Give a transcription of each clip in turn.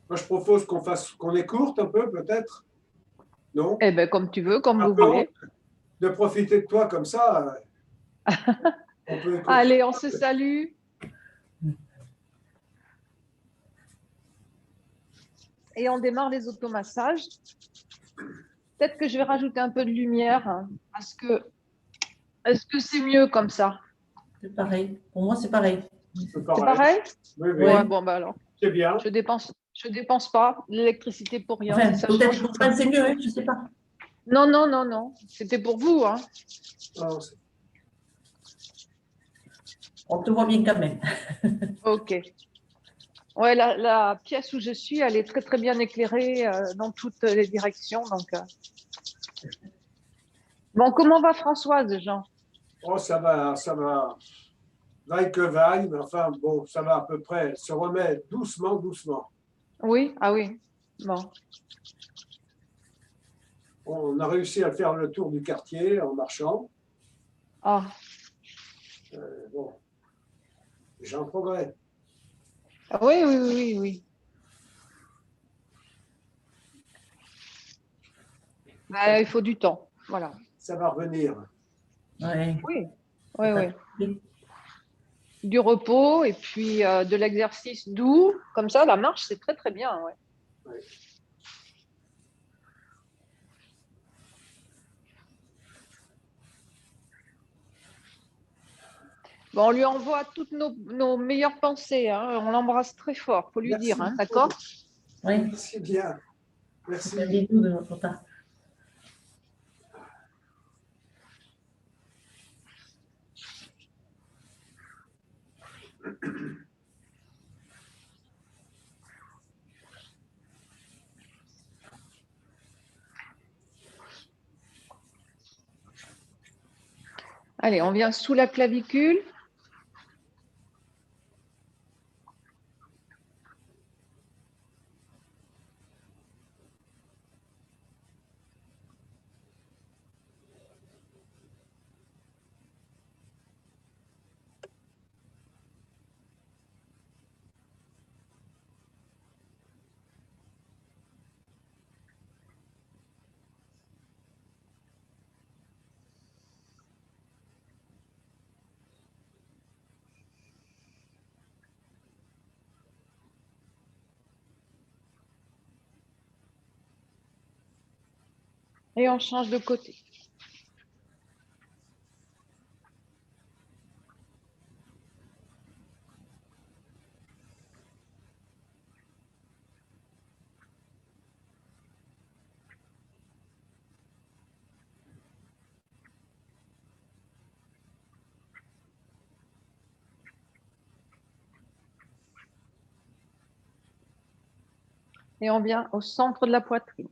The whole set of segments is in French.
Moi, je propose qu'on écourte un peu, peut-être. Non? Eh bien, comme tu veux, comme Un vous peu voulez. de profiter de toi comme ça, on peut écourter. Allez, on se salue et on démarre les automassages. Peut-être que je vais rajouter un peu de lumière, hein, parce que est-ce que c'est mieux comme ça? C'est pareil. Pour moi, c'est pareil. C'est C'est pareil. pareil? Oui, Ouais, oui, bon, bah alors, c'est bien. je dépense pas l'électricité pour rien, si Enfin, ça peut-être change pour rien. toi, c'est mieux, hein, je ne sais pas. Non, non, non, non, c'était pour vous, hein. Non, On te voit bien quand même. Ok. Ouais, la pièce où je suis, elle est très, très bien éclairée dans toutes les directions. Donc, bon, comment va Françoise, Jean? oh, ça va. Vaille que vaille, mais enfin, bon, ça va à peu près. Elle se remet doucement, doucement. Oui, ah oui. Bon. On a réussi à faire le tour du quartier en marchant. Ah. Bon, j'ai un progrès. Ah oui, oui, oui, oui, oui. Bah, il faut du temps. Voilà. Ça va revenir. Ouais. Oui, oui, oui. Du repos et puis de l'exercice doux. Comme ça, la marche, c'est très, très bien. Ouais. Oui. Bon, on lui envoie toutes nos meilleures pensées, hein. On l'embrasse très fort, faut lui Merci dire, hein, beaucoup. d'accord? Oui, Merci bien. c'est un Merci. bisou de notre part. Allez, on vient sous la clavicule. Et on change de côté. Et on vient au centre de la poitrine.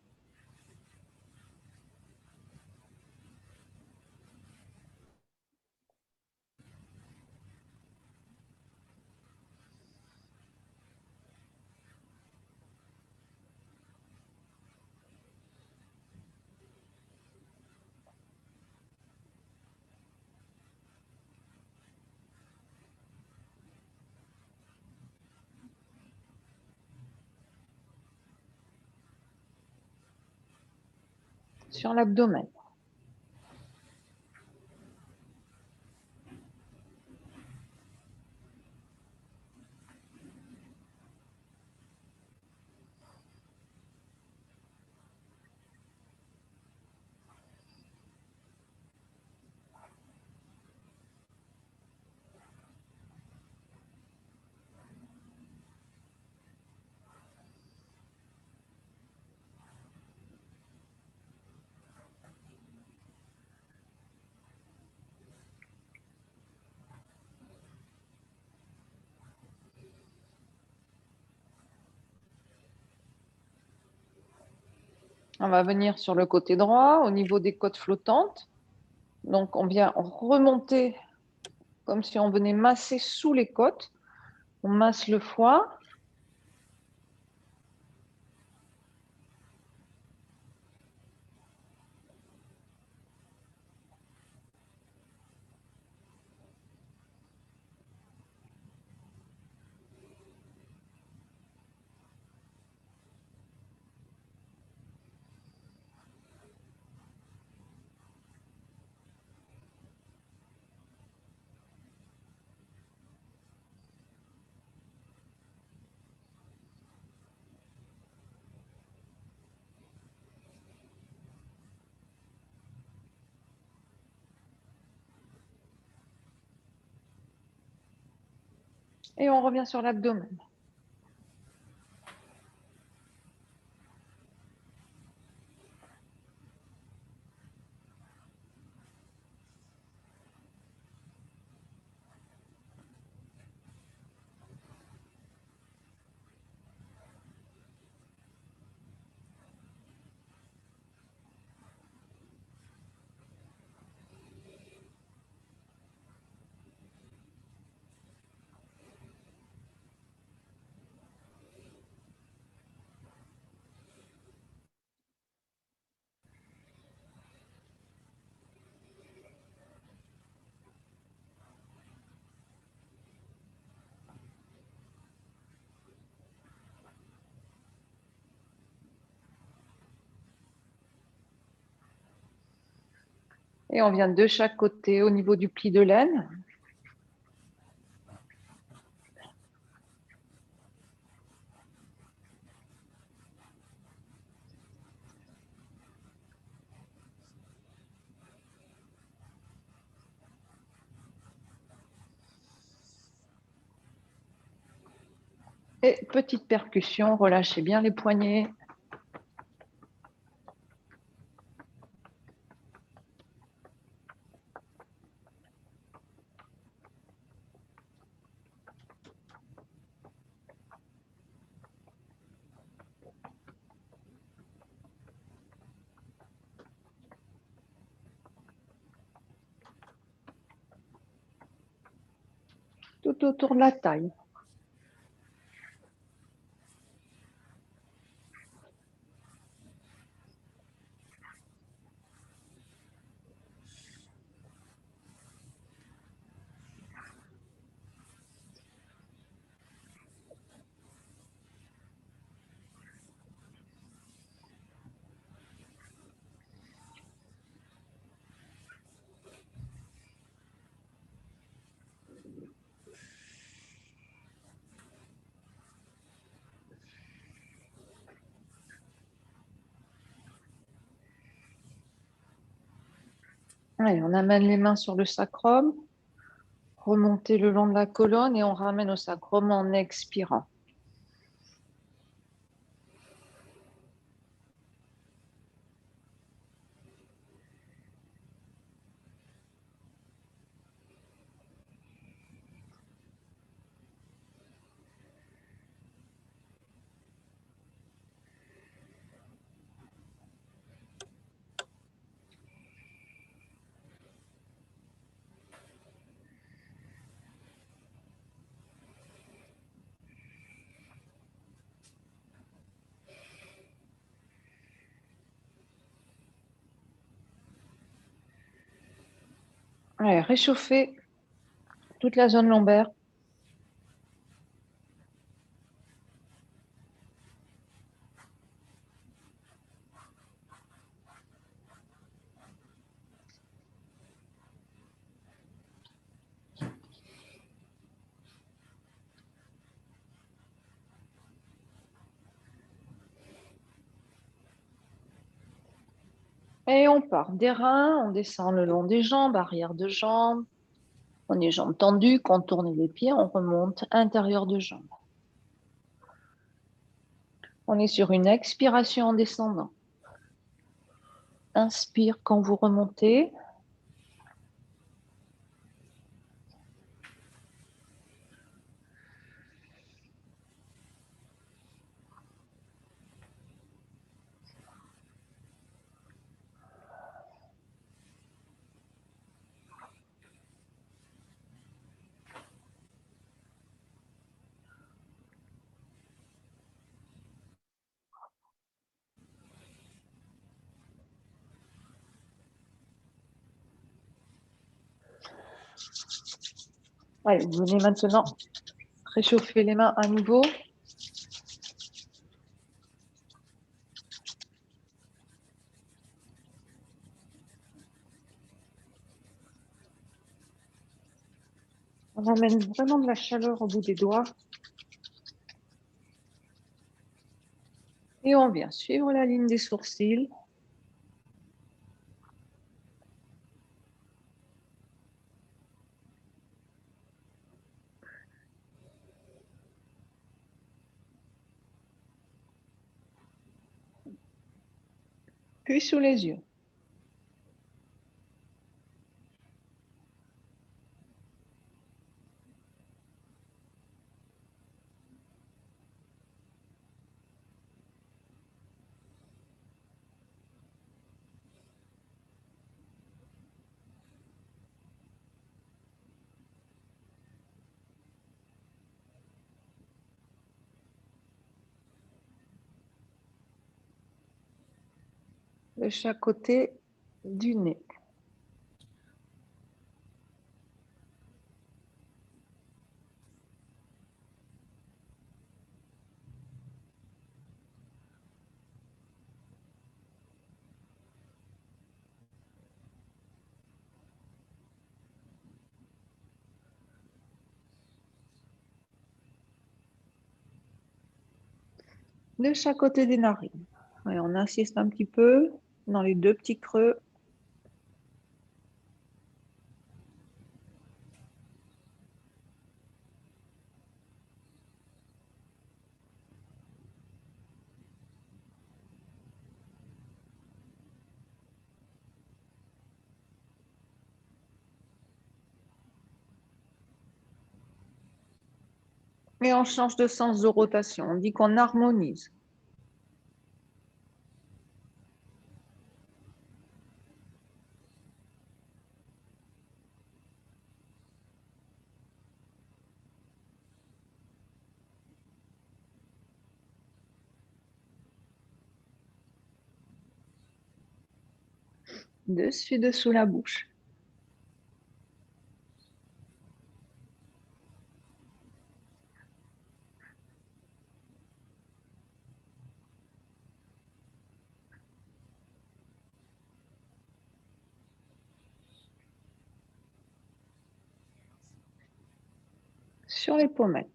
Sur l'abdomen. On va venir sur le côté droit, au niveau des côtes flottantes. Donc, on vient remonter comme si on venait masser sous les côtes. On masse le foie. Et on revient sur l'abdomen. Et on vient de chaque côté au niveau du pli de laine. Et petite percussion, relâchez bien les poignets. Tout autour de la taille. Allez, on amène les mains sur le sacrum, remontez le long de la colonne et on ramène au sacrum en expirant. Allez, réchauffez toute la zone lombaire. Et on part des reins, on descend le long des jambes, arrière de jambes. On est jambes tendues, contournez les pieds, on remonte intérieur de jambes. On est sur une expiration en descendant. Inspire quand vous remontez. Allez, vous venez maintenant réchauffer les mains à nouveau. On amène vraiment de la chaleur au bout des doigts. Et on vient suivre la ligne des sourcils. puis sous les yeux. De chaque côté du nez. De chaque côté des narines. Et on insiste un petit peu dans les deux petits creux. Et on change de sens de rotation. On dit qu'on harmonise. Dessus, dessous la bouche. Sur les pommettes.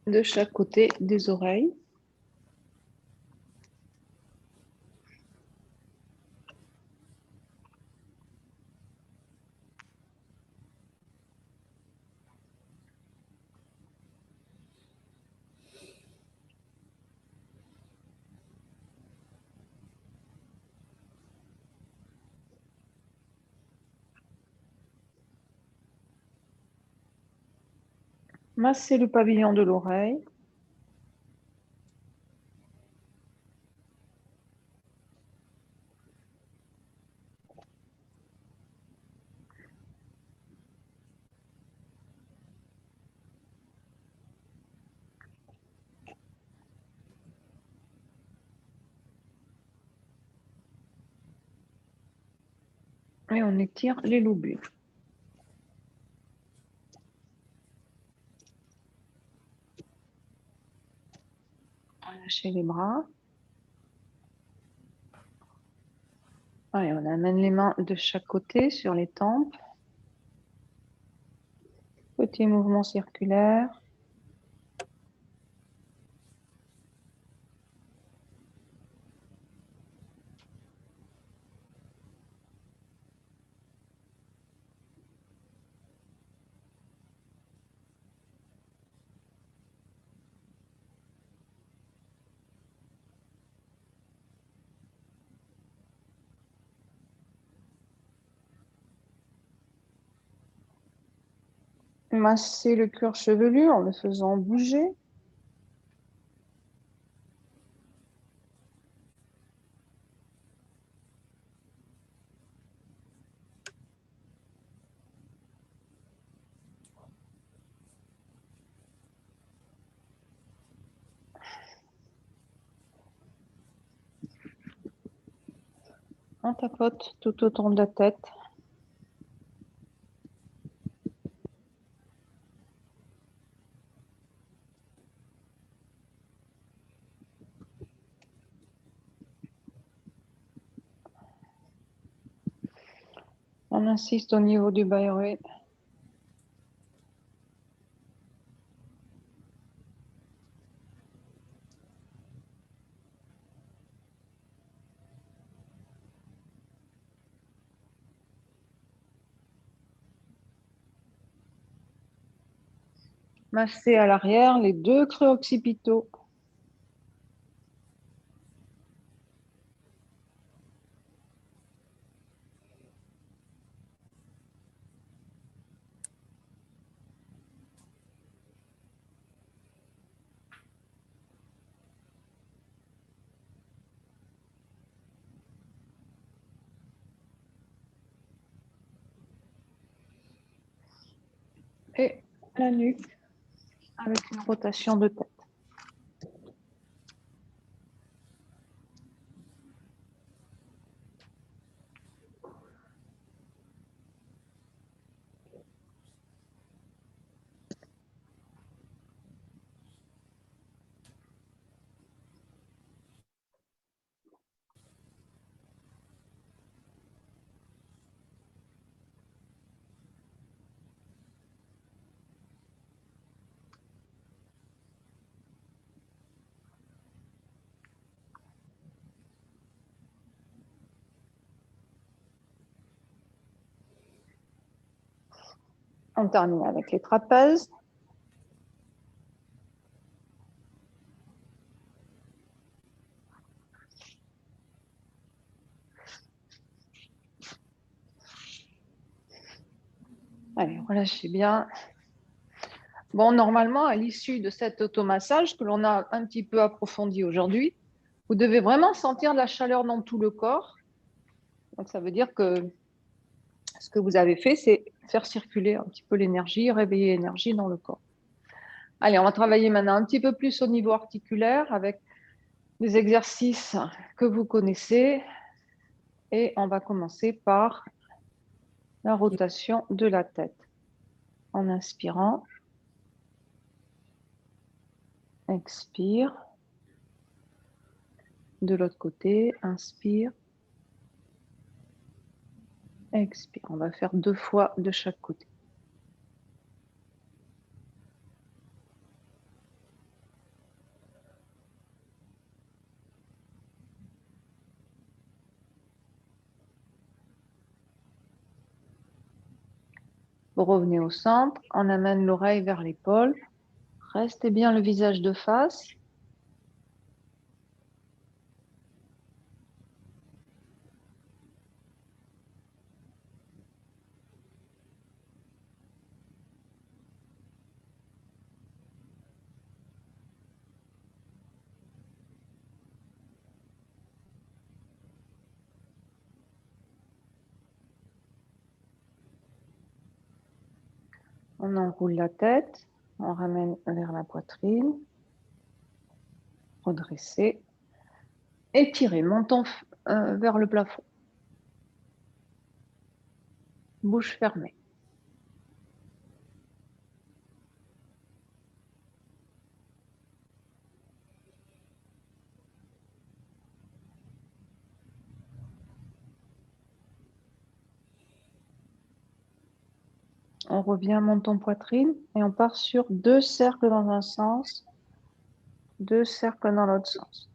De chaque côté des oreilles. Masser le pavillon de l'oreille. Et on étire les lobules. Relâchez les bras. Allez, on amène les mains de chaque côté sur les tempes. Petit mouvement circulaire. Masser le cuir chevelu en le faisant bouger. On tapote tout autour de la tête. On insiste au niveau du bas aéré. Massez à l'arrière les 2 creux occipitaux. Et la nuque avec une rotation de tête. On termine avec les trapèzes. Allez, relâchez bien. Bon, normalement, à l'issue de cet automassage que l'on a un petit peu approfondi aujourd'hui, vous devez vraiment sentir de la chaleur dans tout le corps. Donc, ça veut dire que ce que vous avez fait, c'est faire circuler un petit peu l'énergie, réveiller l'énergie dans le corps. Allez, on va travailler maintenant un petit peu plus au niveau articulaire avec des exercices que vous connaissez. Et on va commencer par la rotation de la tête. En inspirant, expire. De l'autre côté, inspire, expire. On va faire 2 fois de chaque côté. Vous revenez au centre, on amène l'oreille vers l'épaule. Restez bien le visage de face. On enroule la tête, on ramène vers la poitrine. Redressez. Étirez, montons vers le plafond. Bouche fermée. On revient, menton poitrine, et on part sur 2 cercles dans un sens, 2 cercles dans l'autre sens.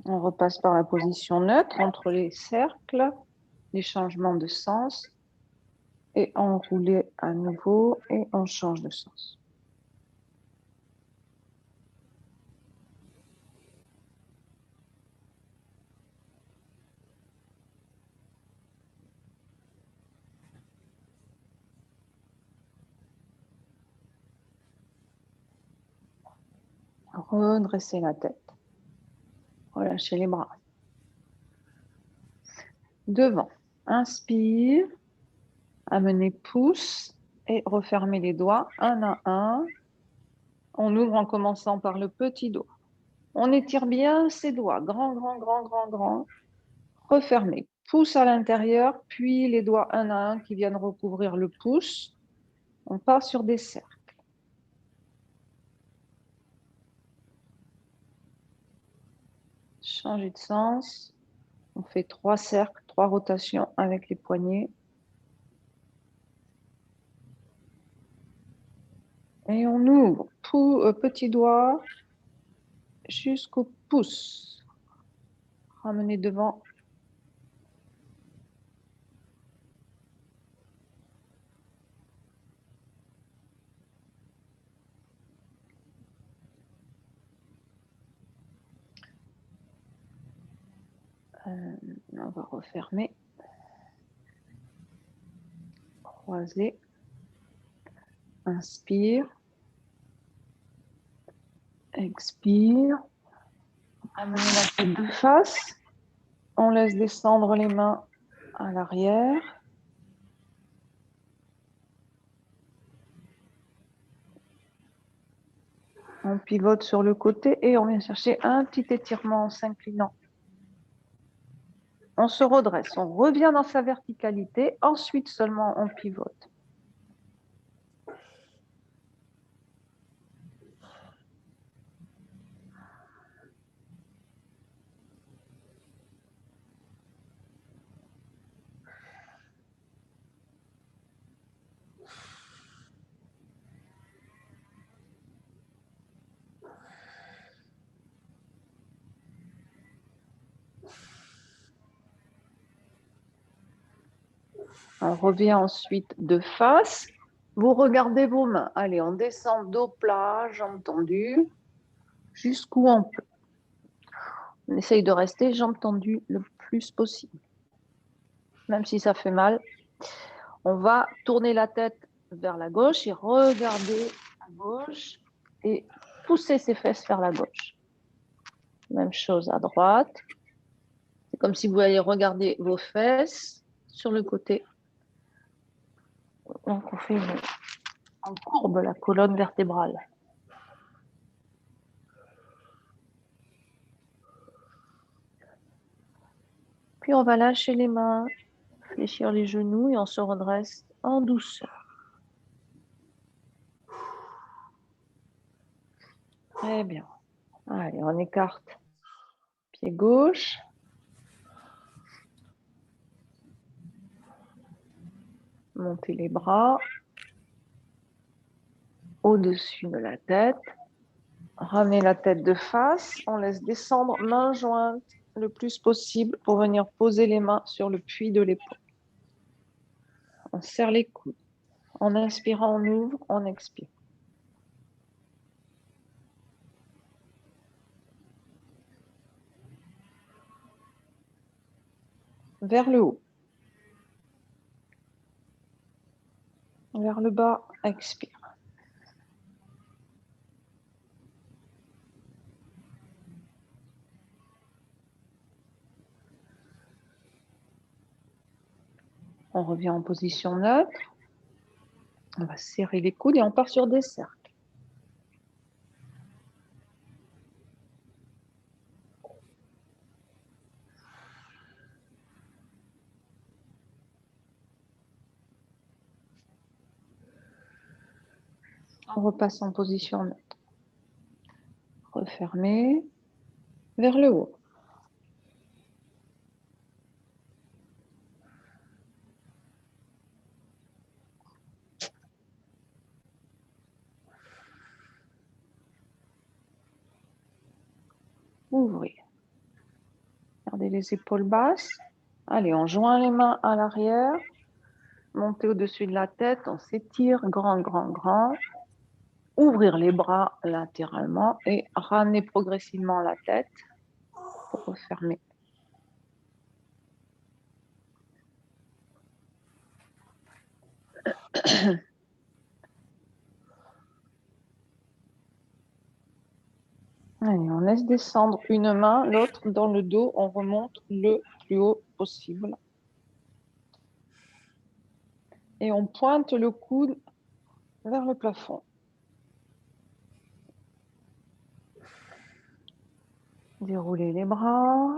On repasse par la position neutre entre les cercles, les changements de sens, et enrouler à nouveau, et on change de sens. Redressez la tête. Relâchez les bras. Devant. Inspire. Amenez pouce et refermez les doigts un à un. On ouvre en commençant par le petit doigt. On étire bien ses doigts. Grand, grand, grand, grand, grand. Refermez. Pouce à l'intérieur, puis les doigts un à un qui viennent recouvrir le pouce. On part sur des cercles. Changez de sens. On fait 3 cercles, 3 rotations avec les poignets. Et on ouvre petit doigt jusqu'au pouce. Ramenez devant. On va refermer. Croiser. Inspire. Expire. Amenez la tête de face. On laisse descendre les mains à l'arrière. On pivote sur le côté et on vient chercher un petit étirement en s'inclinant. On se redresse, on revient dans sa verticalité, ensuite seulement on pivote. On revient ensuite de face. Vous regardez vos mains. Allez, on descend dos plat, jambes tendues, jusqu'où on peut. On essaye de rester jambes tendues le plus possible. Même si ça fait mal, on va tourner la tête vers la gauche et regarder à gauche et pousser ses fesses vers la gauche. Même chose à droite. C'est comme si vous alliez regarder vos fesses sur le côté. Donc on courbe la colonne vertébrale. Puis on va lâcher les mains, fléchir les genoux et on se redresse en douceur. Très bien. Allez, on écarte pied gauche. Montez les bras au-dessus de la tête. Ramenez la tête de face. On laisse descendre main jointe le plus possible pour venir poser les mains sur le puits de l'épaule. On serre les coudes. En inspirant, on ouvre, on expire. Vers le haut. Vers le bas, expire. On revient en position neutre. On va serrer les coudes et on part sur des cercles. On repasse en position neutre. Refermez vers le haut. Ouvrez. Gardez les épaules basses. Allez, on joint les mains à l'arrière. Montez au-dessus de la tête. On s'étire grand, grand, grand. Ouvrir les bras latéralement et ramener progressivement la tête pour refermer. Allez, on laisse descendre une main, l'autre dans le dos. On remonte le plus haut possible. Et on pointe le coude vers le plafond. Déroulez les bras.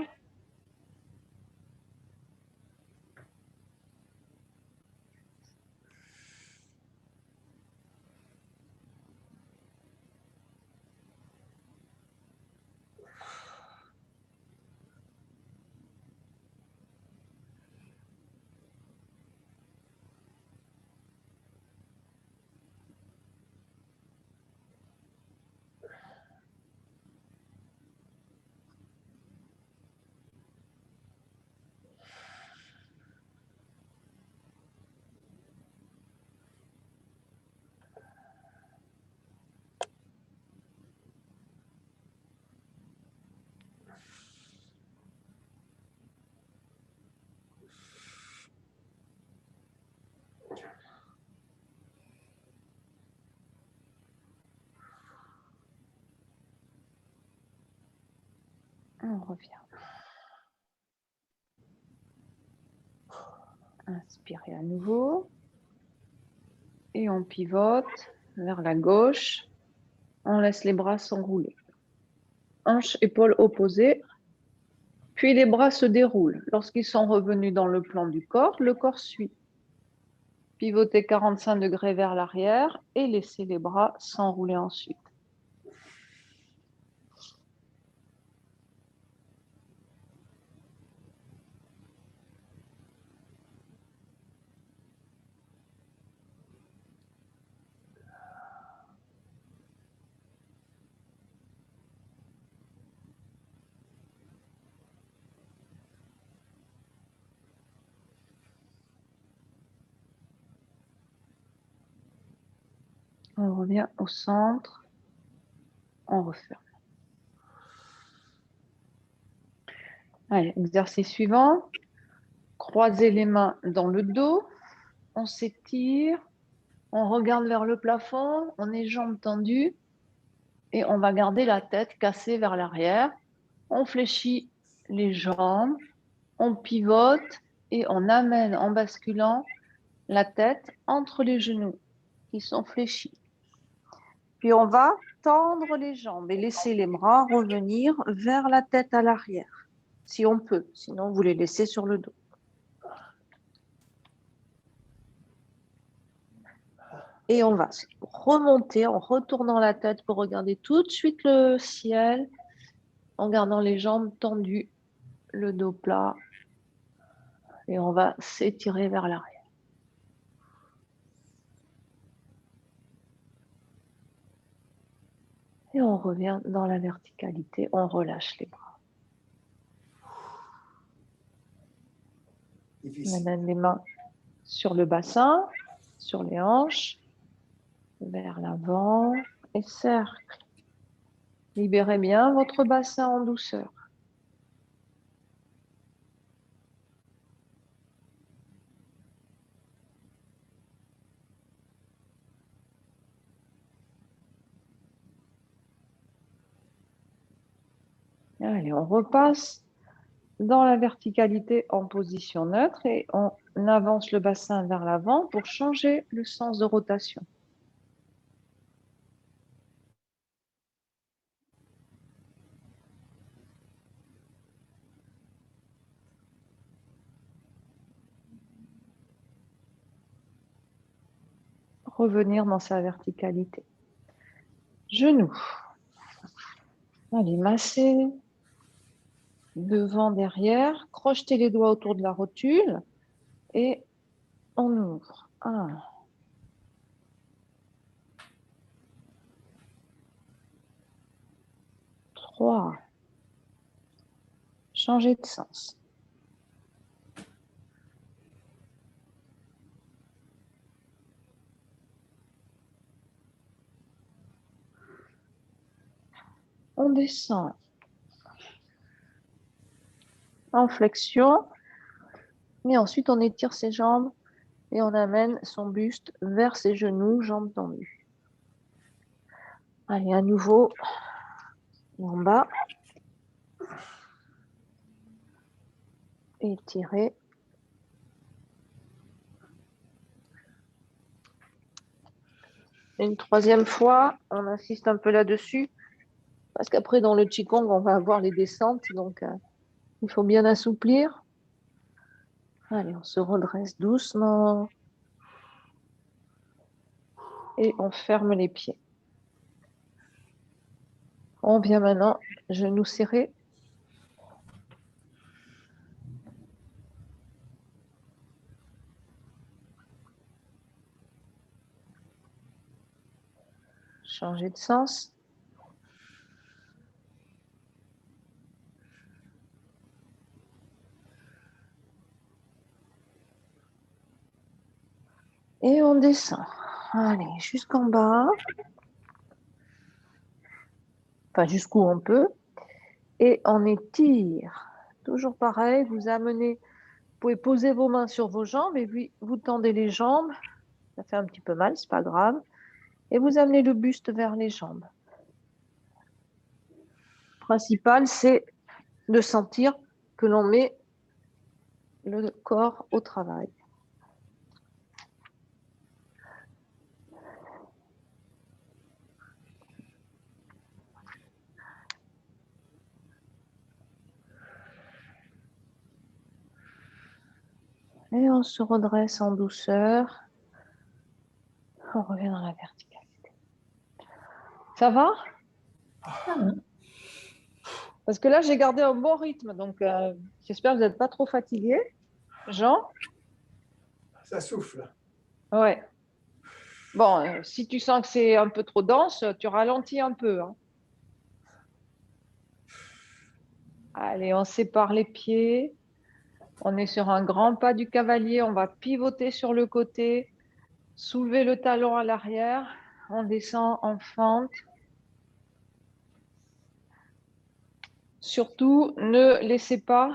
revient. Inspirez à nouveau. Et on pivote vers la gauche. On laisse les bras s'enrouler. Hanches, épaules opposées. Puis les bras se déroulent. Lorsqu'ils sont revenus dans le plan du corps, le corps suit. Pivotez 45 degrés vers l'arrière et laissez les bras s'enrouler ensuite. On revient au centre. On referme. Allez, exercice suivant. Croisez les mains dans le dos. On s'étire. On regarde vers le plafond. On est jambes tendues. Et on va garder la tête cassée vers l'arrière. On fléchit les jambes. On pivote et on amène en basculant la tête entre les genoux qui sont fléchis. Puis on va tendre les jambes et laisser les bras revenir vers la tête à l'arrière, si on peut. Sinon, vous les laissez sur le dos. Et on va remonter en retournant la tête pour regarder tout de suite le ciel, en gardant les jambes tendues, le dos plat. Et on va s'étirer vers l'arrière. Et on revient dans la verticalité, on relâche les bras. On amène les mains sur le bassin, sur les hanches, vers l'avant et cercle. Libérez bien votre bassin en douceur. Allez, on repasse dans la verticalité en position neutre et on avance le bassin vers l'avant pour changer le sens de rotation. Revenir dans sa verticalité. Genoux. Allez, massez devant, derrière. Crochetez les doigts autour de la rotule et on ouvre. 1, 3. Changez de sens. 'On descend en flexion et ensuite on étire ses jambes et on amène son buste vers ses genoux, jambes tendues. Allez, à nouveau, en bas. Étirez. Une troisième fois, on insiste un peu là-dessus, parce qu'après, dans le Qigong, on va avoir les descentes, donc il faut bien assouplir. Allez, on se redresse doucement. Et on ferme les pieds. On vient maintenant, genoux serrés. Changer de sens. Et on descend. Allez, jusqu'en bas. Enfin, jusqu'où on peut. Et on étire. Toujours pareil, vous amenez, vous pouvez poser vos mains sur vos jambes et puis vous tendez les jambes. Ça fait un petit peu mal, c'est pas grave. Et vous amenez le buste vers les jambes. Le principal, c'est de sentir que l'on met le corps au travail. Et on se redresse en douceur. On revient dans la verticalité. Ça va? Ça va. Parce que là, j'ai gardé un bon rythme, donc j'espère que vous n'êtes pas trop fatigué. Jean? Ça souffle. Ouais. Bon, si tu sens que c'est un peu trop dense, tu ralentis un peu, hein. Allez, on sépare les pieds. On est sur un grand pas du cavalier. On va pivoter sur le côté, soulever le talon à l'arrière. On descend en fente. Surtout, ne laissez pas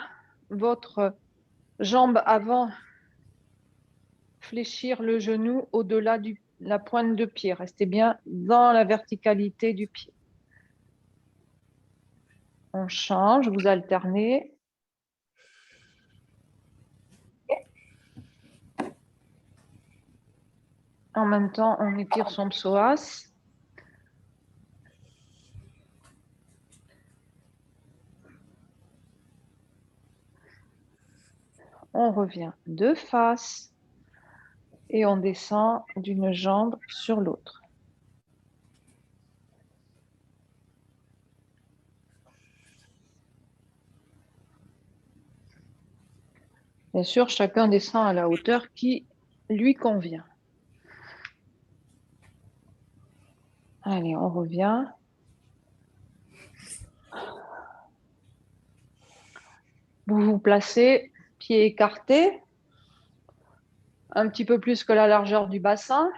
votre jambe avant fléchir le genou au-delà de la pointe de pied. Restez bien dans la verticalité du pied. On change, vous alternez. En même temps, on étire son psoas. On revient de face et on descend d'une jambe sur l'autre. Bien sûr, chacun descend à la hauteur qui lui convient. Allez, on revient. Vous vous placez, pieds écartés, un petit peu plus que la largeur du bassin.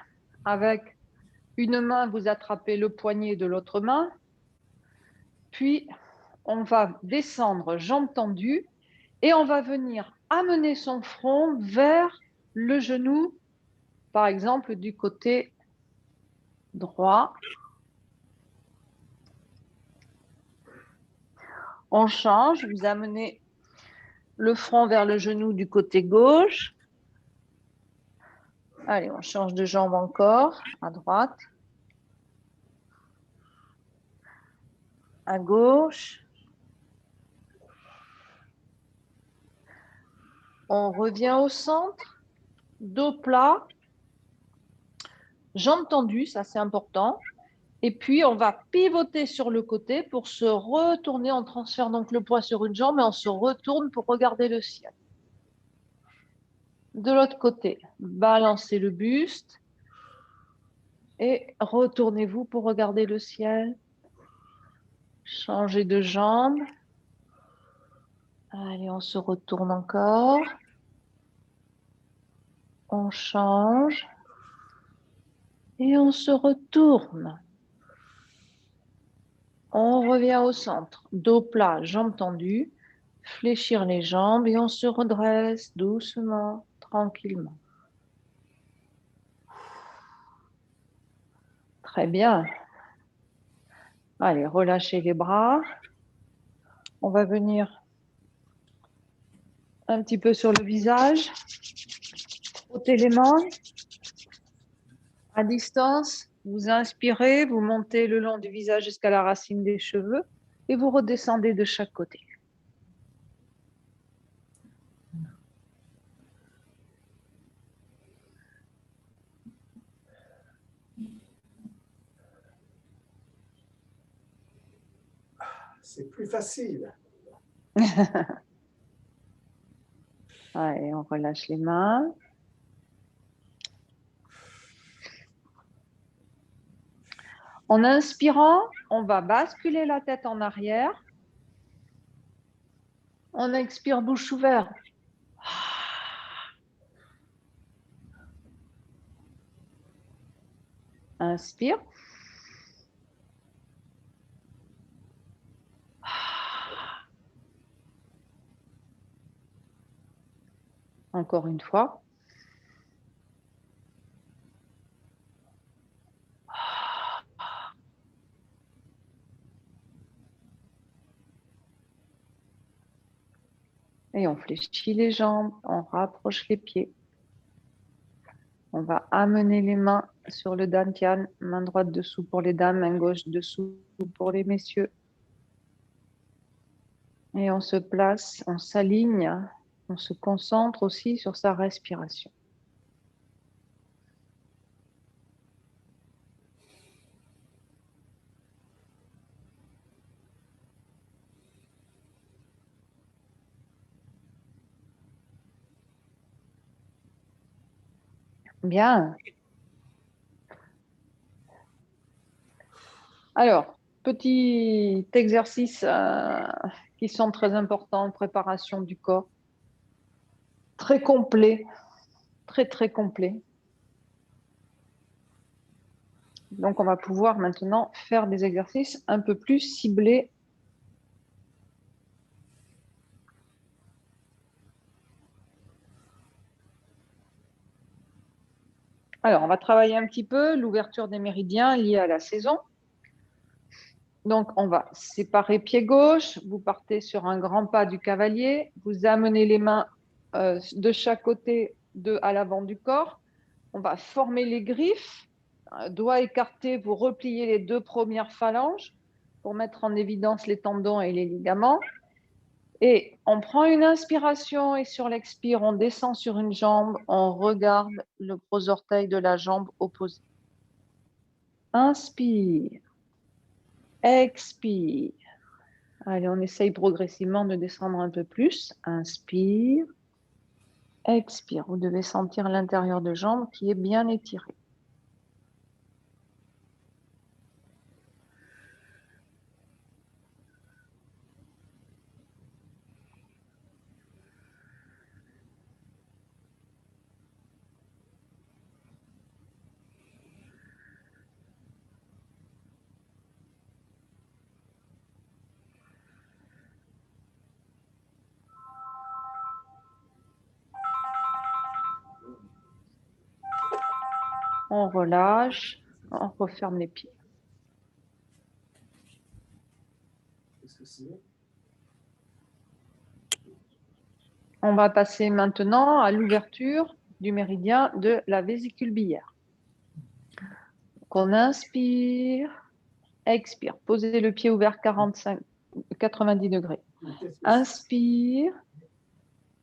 Avec une main, vous attrapez le poignet de l'autre main. Puis, on va descendre, jambes tendues, et on va venir amener son front vers le genou, par exemple, du côté droit. On change, vous amenez le front vers le genou du côté gauche. Allez, on change de jambe encore, à droite, à gauche. On revient au centre, dos plat, jambes tendues, ça c'est important. Et puis, on va pivoter sur le côté pour se retourner. On transfère donc le poids sur une jambe et on se retourne pour regarder le ciel. De l'autre côté, balancez le buste et retournez-vous pour regarder le ciel. Changez de jambe. Allez, on se retourne encore. On change et on se retourne. On revient au centre. Dos plat, jambes tendues. Fléchir les jambes et on se redresse doucement, tranquillement. Très bien. Allez, relâchez les bras. On va venir un petit peu sur le visage. Frottez les mains. À distance, vous inspirez, vous montez le long du visage jusqu'à la racine des cheveux et vous redescendez de chaque côté. C'est plus facile. Allez, on relâche les mains. En inspirant, on va basculer la tête en arrière. On expire bouche ouverte. Inspire. Encore une fois. Et on fléchit les jambes, on rapproche les pieds. On va amener les mains sur le dantian, main droite dessous pour les dames, main gauche dessous pour les messieurs. Et on se place, on s'aligne, on se concentre aussi sur sa respiration. Bien. Alors, petit exercice qui sont très importants en préparation du corps. Très complet, très complet. Donc, on va pouvoir maintenant faire des exercices un peu plus ciblés. Alors, on va travailler un petit peu l'ouverture des méridiens liés à la saison. Donc, on va séparer pied gauche. Vous partez sur un grand pas du cavalier. Vous amenez les mains de chaque côté à l'avant du corps. On va former les griffes. Doigts écartés, vous repliez les 2 premières phalanges pour mettre en évidence les tendons et les ligaments. Et on prend une inspiration et sur l'expire, on descend sur une jambe, on regarde le gros orteil de la jambe opposée. Inspire. Expire. Allez, on essaye progressivement de descendre un peu plus. Inspire. Expire. Vous devez sentir l'intérieur de jambe qui est bien étiré. On relâche, on referme les pieds. On va passer maintenant à l'ouverture du méridien de la vésicule biliaire. Donc on inspire, expire. Posez le pied ouvert 90 degrés. Inspire,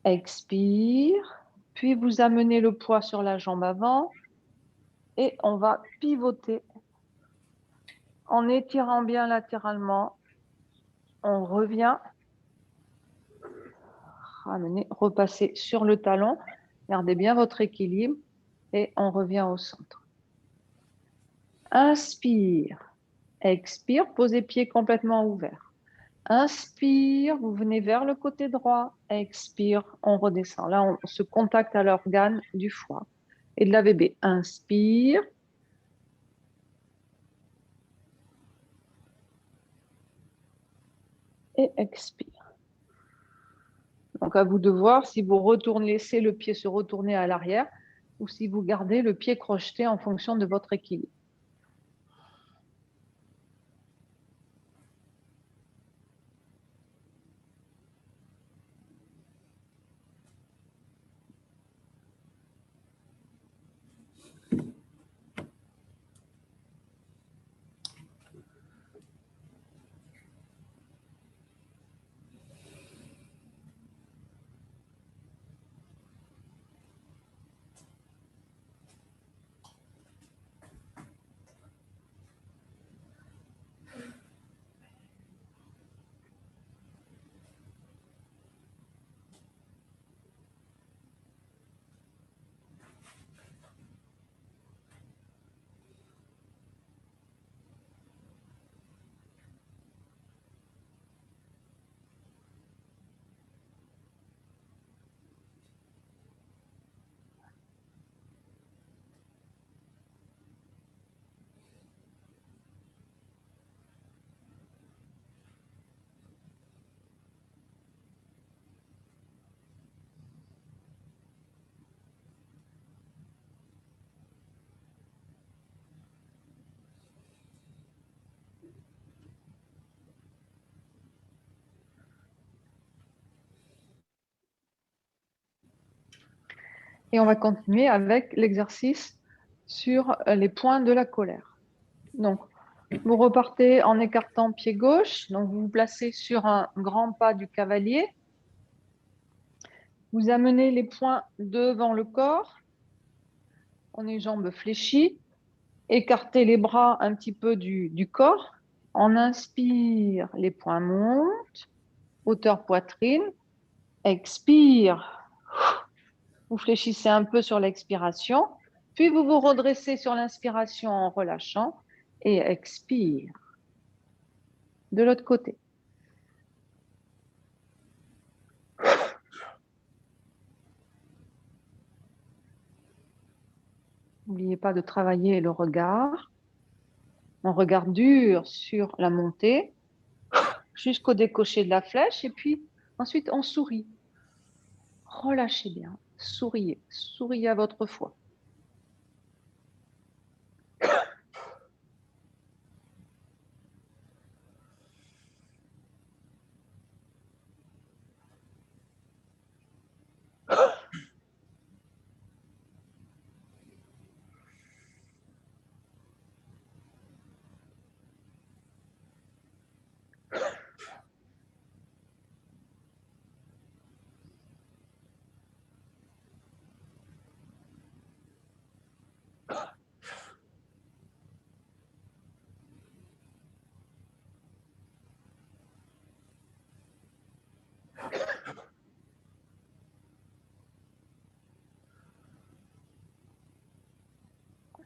expire, puis vous amenez le poids sur la jambe avant et on va pivoter en étirant bien latéralement. On revient, ramener, repasser sur le talon. Gardez bien votre équilibre et on revient au centre. Inspire, expire, posez pied complètement ouvert. Inspire, vous venez vers le côté droit. Expire, on redescend. Là, on se contacte à l'organe du foie et de la VB. Inspire. Et expire. Donc, à vous de voir si vous laissez le pied se retourner à l'arrière ou si vous gardez le pied crocheté en fonction de votre équilibre. Et on va continuer avec l'exercice sur les points de la colère. Donc, vous repartez en écartant pied gauche. Donc, vous vous placez sur un grand pas du cavalier. Vous amenez les poings devant le corps. On est jambes fléchies. Écartez les bras un petit peu du corps. On inspire, les poings montent. Hauteur poitrine. Expire. Vous fléchissez un peu sur l'expiration. Puis vous vous redressez sur l'inspiration en relâchant. Et expire. De l'autre côté. N'oubliez pas de travailler le regard. On regarde dur sur la montée jusqu'au décoché de la flèche et puis ensuite on sourit. Relâchez bien, souriez, souriez à votre foi.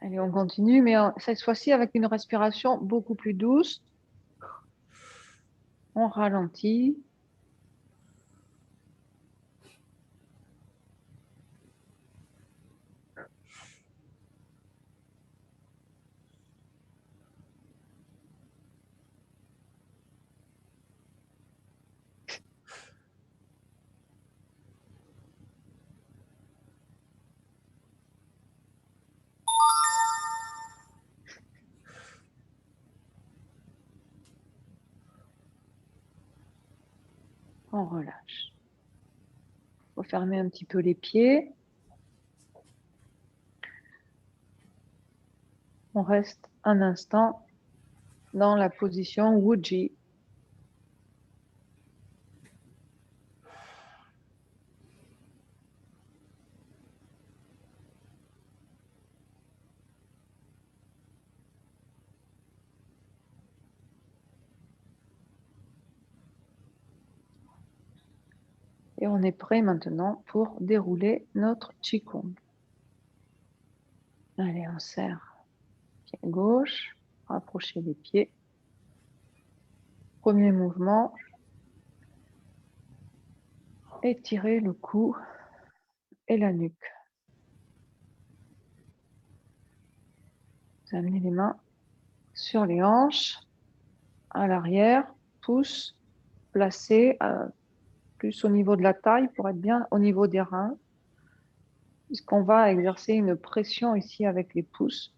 Allez, on continue, mais cette fois-ci avec une respiration beaucoup plus douce. On ralentit. On relâche. Il faut fermer un petit peu les pieds. On reste un instant dans la position Wuji. Et on est prêt maintenant pour dérouler notre Qigong. Allez, on serre. Pied gauche, rapprochez les pieds. Premier mouvement. Étirez le cou et la nuque. Vous amenez les mains sur les hanches, à l'arrière, pouce placé plus au niveau de la taille pour être bien au niveau des reins, puisqu'on va exercer une pression ici avec les pouces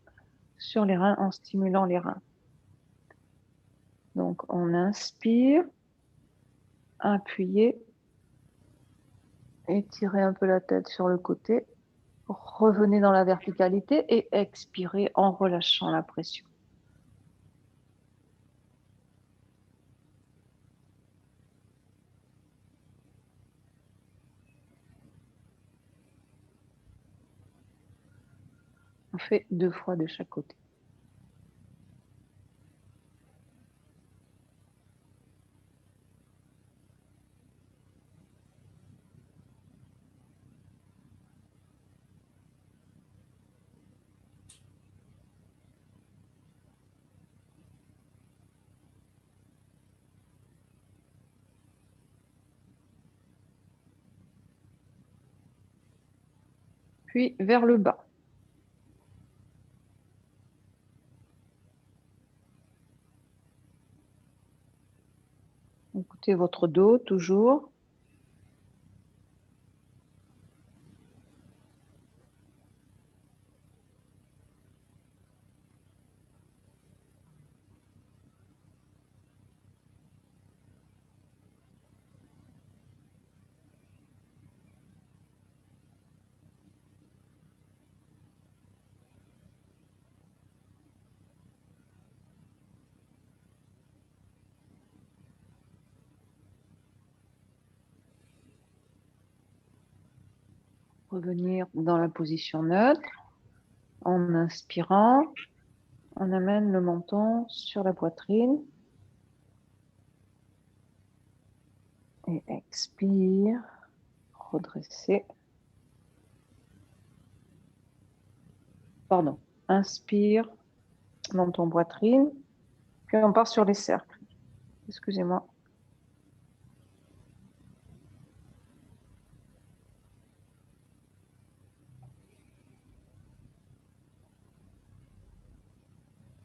sur les reins en stimulant les reins. Donc on inspire, appuyez, étirez un peu la tête sur le côté, revenez dans la verticalité et expirez en relâchant la pression. On fait 2 fois de chaque côté. Puis vers le bas. Écoutez votre dos toujours. revenir dans la position neutre. En inspirant, on amène le menton sur la poitrine. Et expire, redresser. Pardon, inspire, menton, poitrine. Puis on part sur les cercles. Excusez-moi.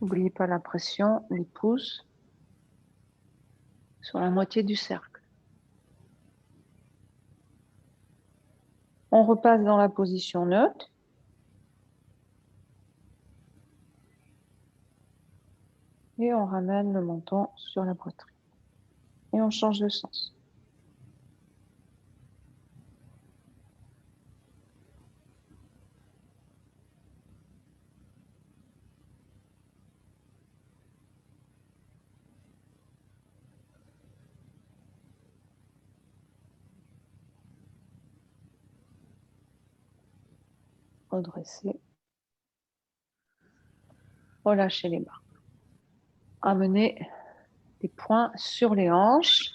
N'oubliez pas la pression, les pouces sur la moitié du cercle. On repasse dans la position neutre. Et on ramène le menton sur la poitrine. Et on change de sens. Redresser. Relâchez les bras. Amenez les poings sur les hanches.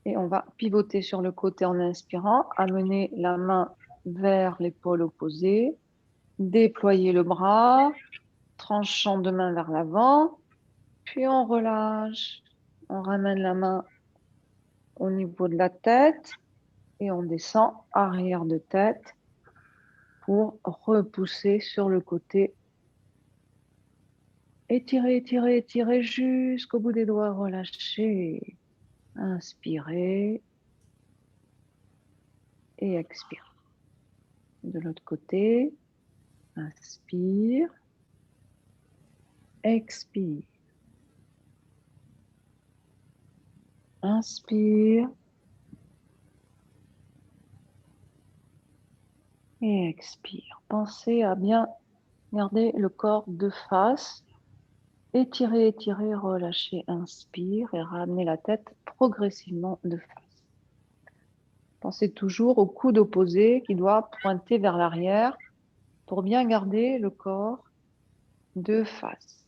Et on va pivoter sur le côté en inspirant. Amener la main vers l'épaule opposée. Déployer le bras. Tranchant de main vers l'avant. Puis on relâche. On ramène la main au niveau de la tête. Et on descend arrière de tête pour repousser sur le côté. Étirez, étirez, étirez jusqu'au bout des doigts, relâchez. Inspirez et expirez. De l'autre côté, inspire, expire. Inspire et expire. Pensez à bien garder le corps de face. Étirez, étirez, relâchez, inspire et ramenez la tête progressivement de face. Pensez toujours au coude opposé qui doit pointer vers l'arrière pour bien garder le corps de face.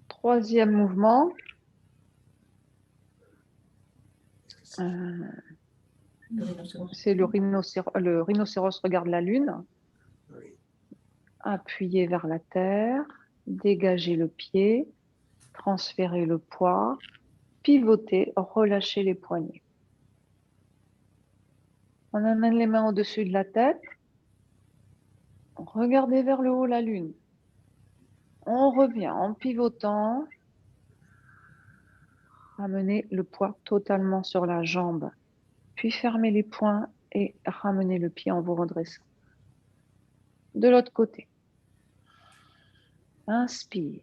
Troisième mouvement. C'est le rhinocéros regarde la lune. Oui. Appuyez vers la terre, dégagez le pied, transférez le poids, pivotez, relâchez les poignets. On amène les mains au-dessus de la tête. Regardez vers le haut la lune. On revient en pivotant. Ramenez le poids totalement sur la jambe. Puis fermez les poings et ramenez le pied en vous redressant. De l'autre côté. Inspire.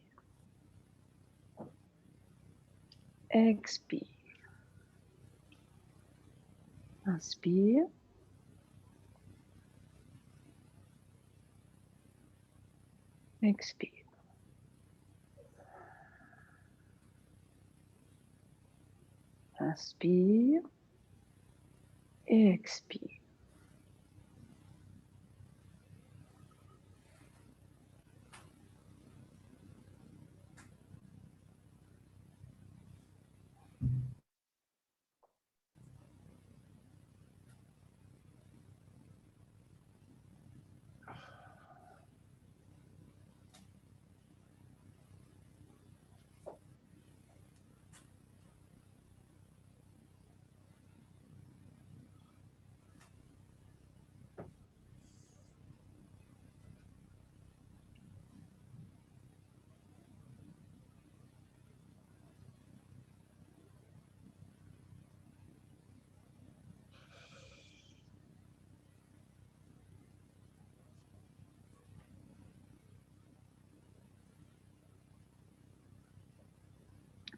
Expire. Inspire. Expire. Inspire et expire.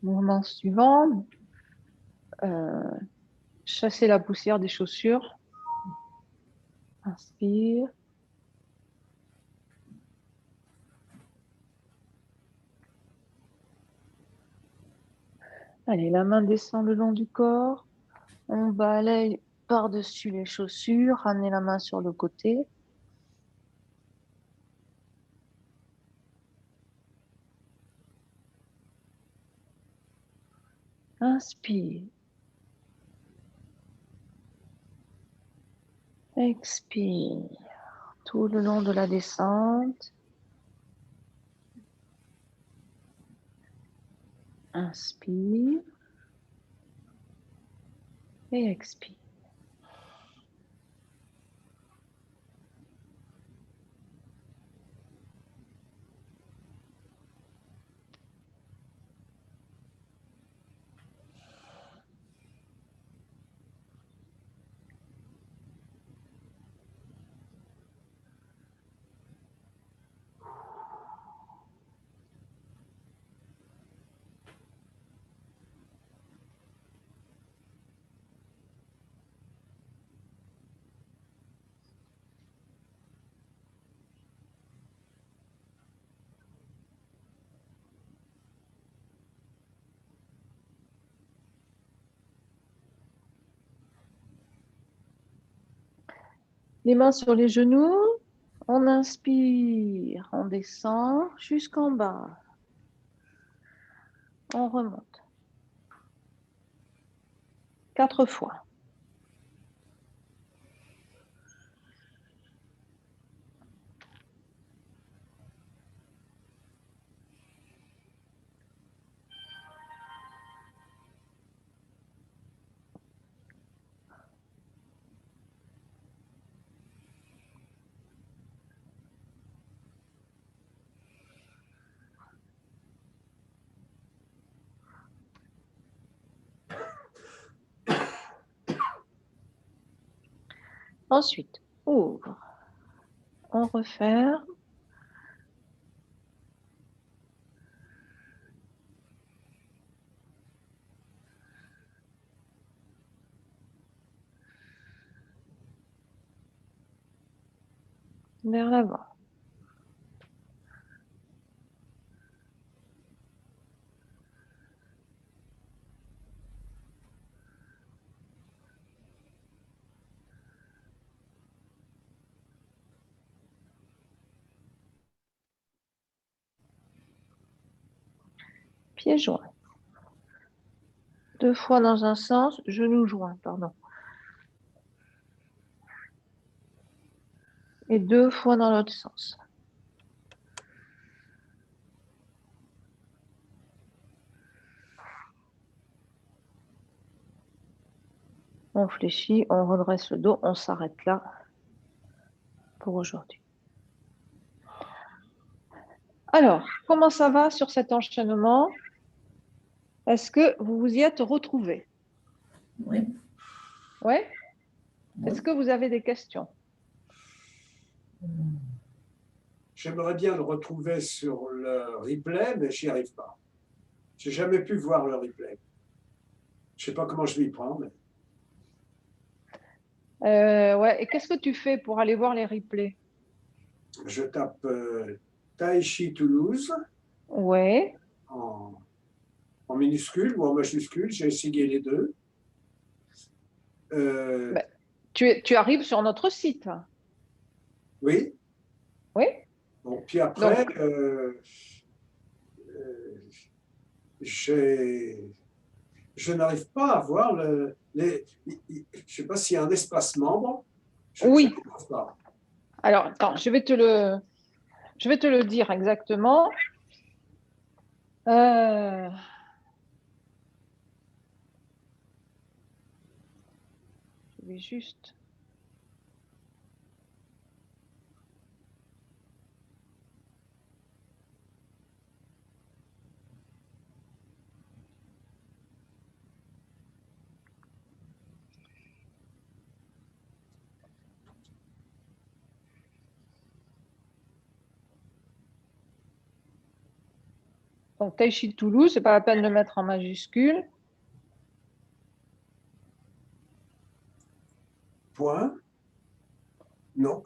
Mouvement suivant. Chasser la poussière des chaussures. Inspire. Allez, la main descend le long du corps. On balaye par-dessus les chaussures. Ramenez la main sur le côté. Inspire. Expire. Tout le long de la descente. Inspire. Et expire. Les mains sur les genoux. On inspire, on descend jusqu'en bas. On remonte. 4 fois. Ensuite, ouvre. On referme. Vers l'avant. Pieds joints. 2 fois dans un sens, genoux joints, pardon. Et 2 fois dans l'autre sens. On fléchit, on redresse le dos, on s'arrête là pour aujourd'hui. Alors, comment ça va sur cet enchaînement? Est-ce que vous vous y êtes retrouvés? Oui. Oui? Oui. Est-ce que vous avez des questions? J'aimerais bien le retrouver sur le replay, mais j'y arrive pas. J'ai jamais pu voir le replay. Je sais pas comment je m'y prends, mais Ouais. Et qu'est-ce que tu fais pour aller voir les replays? je tape Tai Chi Toulouse Oui. en minuscule ou en majuscule. J'ai essayé les deux. Ben, tu arrives sur notre site. Oui. Oui. Bon, puis après, Donc, je n'arrive pas à voir je ne sais pas s'il y a un espace membre. Je oui. ne trouve pas. Alors, attends, je vais te le dire exactement. Je vais juste. Donc, Tai Chi de Toulouse, c'est pas la peine de le mettre en majuscule. Point. Non,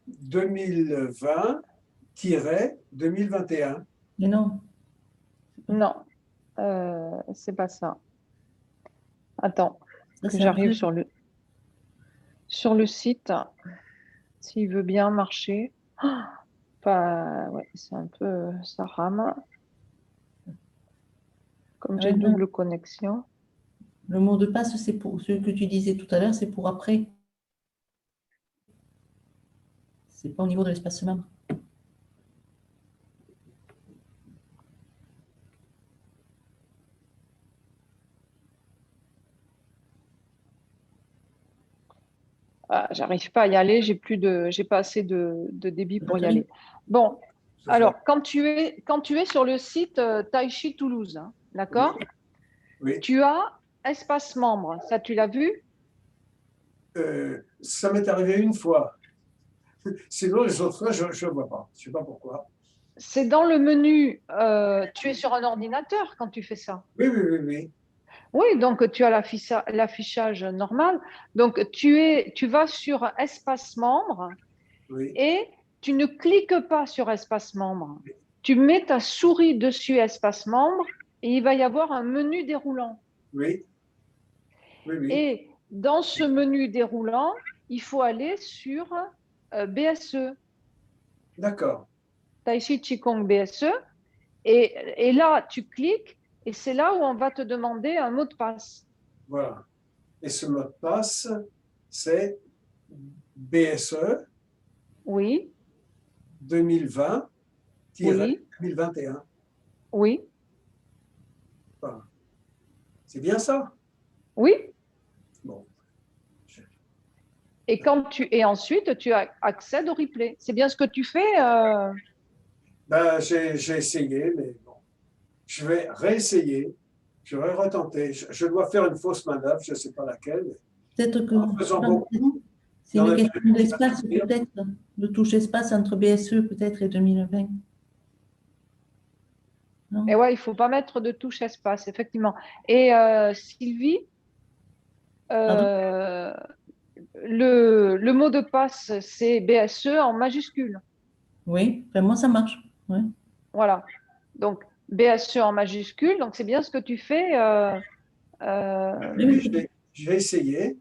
2020-2021. Mais non, Non, c'est pas ça. Attends, ça que c'est j'arrive après. sur le site, s'il veut bien marcher. Enfin, ouais, c'est un peu, ça rame. Comme j'ai Ouais, non. double connexion. Le mot de passe, c'est pour ce que tu disais tout à l'heure, c'est pour après. C'est pas au niveau de l'espace membre. Ah, j'arrive pas à y aller, j'ai pas assez de débit pour y Batterie. aller. Bon, C'est ça. alors, quand tu es sur le site Tai Chi Toulouse, hein, Oui, d'accord? oui. Tu as espace membre, ça tu l'as vu? Ça m'est arrivé une fois. Sinon, les autres fois, je ne vois pas. Je ne sais pas pourquoi. C'est dans le menu, tu es sur un ordinateur quand tu fais ça. Oui, oui, oui, oui. Oui, donc tu as l'affichage normal. Donc tu vas sur espace membre Oui, et tu ne cliques pas sur espace membre. Tu mets ta souris dessus espace membre et il va y avoir un menu déroulant. oui, oui, oui. Et dans ce menu déroulant, il faut aller sur BSE, D'accord. Tai Chi Qigong BSE. Et là, tu cliques et c'est là où on va te demander un mot de passe. Voilà. Et ce mot de passe, c'est BSE Oui, 2020-2021. oui, oui, Voilà. C'est bien ça? oui. Bon. Je- Et ensuite, tu accèdes au replay. C'est bien ce que tu fais. Ben, j'ai essayé, mais bon. Je vais réessayer. Je vais retenter. Je dois faire une fausse manœuvre, je ne sais pas laquelle. Mais Peut-être que en faisant beaucoup, c'est il y en une a question qui va d'espace, souffrir. peut-être, de touche espace entre BSE peut-être et 2020. Et Non? ouais, il faut pas mettre de touche espace, effectivement. Et Sylvie, Pardon? euh, le mot de passe, c'est BSE en majuscule. Oui, enfin, moi ça marche. Ouais. Voilà. Donc, BSE en majuscule. Donc, c'est bien ce que tu fais. Oui, Oui, oui, c'est j'ai essayé.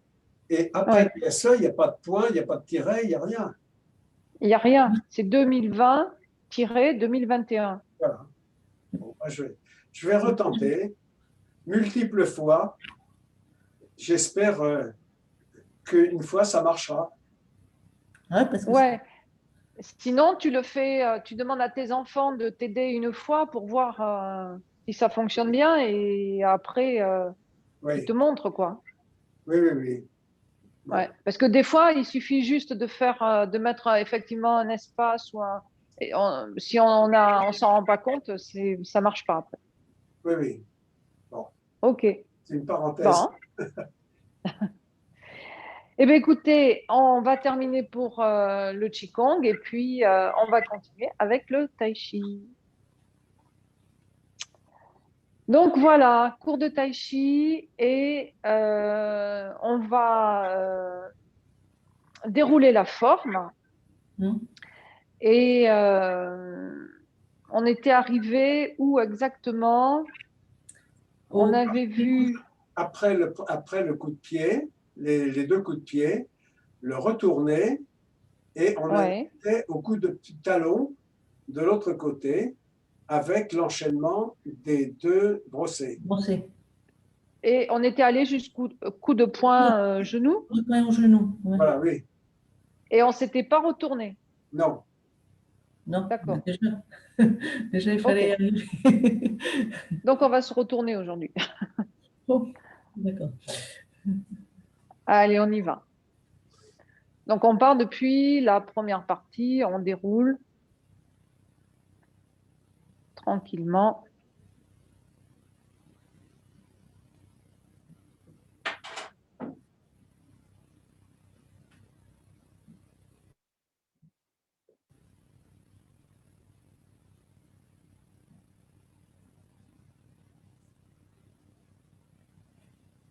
Et après Oui, le PSE, il n'y a pas de point, il n'y a pas de tiret, il n'y a rien. il n'y a rien. C'est 2020-2021. Voilà. Bon, moi, je vais retenter multiples fois. J'espère qu'une fois, ça marchera. ouais, parce que Ouais. Sinon, tu le fais, tu demandes à tes enfants de t'aider une fois pour voir si ça fonctionne bien et après, ils te Oui, montrent quoi. oui, oui, oui. Ouais. Bon, Parce que des fois, il suffit juste de faire, de mettre effectivement un espace ou un. Si on s'en rend pas compte, ça marche pas après. oui, oui. Bon, Ok. c'est une parenthèse. Bon. Eh bien, écoutez, on va terminer pour le Qigong et puis on va continuer avec le Tai Chi. Donc voilà, cours de Tai Chi et on va dérouler la forme. Hmm. Et on était arrivé où exactement? On Au avait vu, Après le coup de pied, les deux coups de pied, le retourner et on ouais, était au coup de talon de l'autre côté avec l'enchaînement des deux brossés. brosser. et on était allé jusqu'au coup de Ouais, poing genou coup de poing au genou. Ouais. Voilà, oui. et on s'était pas retourné. Non. Non, mais D'accord. déjà, déjà il Ok. fallait y arriver. Donc on va se retourner aujourd'hui. Bon, d'accord. Allez, on y va. Donc on part depuis la première partie, on déroule tranquillement.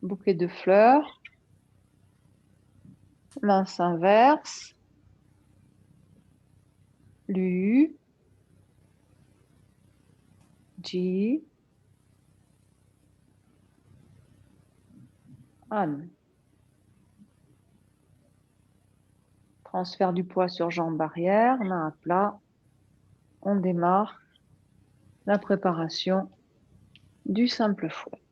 bouquet de fleurs, main inverse, Lu, Ji, An. Transfert du poids sur jambe arrière, main à plat. On démarre la préparation du simple fouet.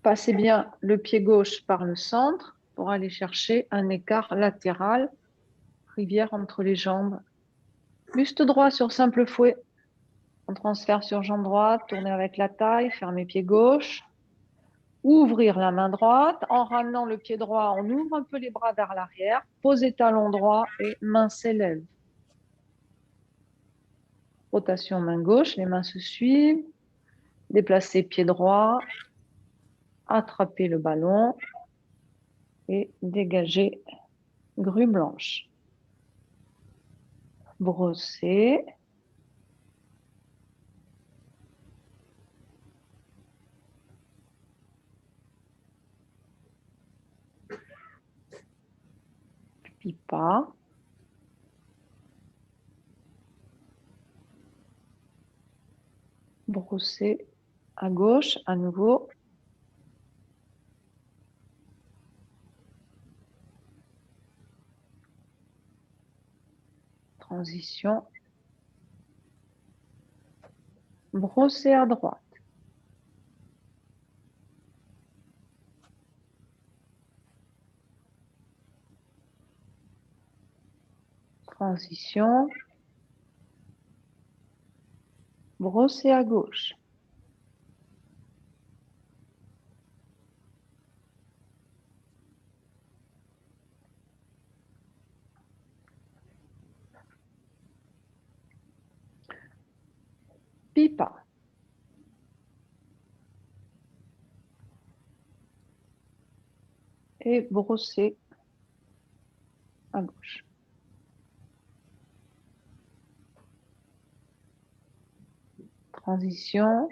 Passez bien le pied gauche par le centre pour aller chercher un écart latéral, rivière entre les jambes. Buste droit sur simple fouet. On transfère sur jambe droite, tournez avec la taille, fermez pied gauche. Ouvrir la main droite. En ramenant le pied droit, on ouvre un peu les bras vers l'arrière. Posez talon droit et main s'élève. Rotation main gauche, les mains se suivent. Déplacez pied droit. Attrapez le ballon et dégagez grue blanche. Brossez. Pipa. Brossez à gauche à nouveau. Transition. Brossez à droite. Transition. Brossez à gauche. Pipa. Et brossez à gauche. Transition.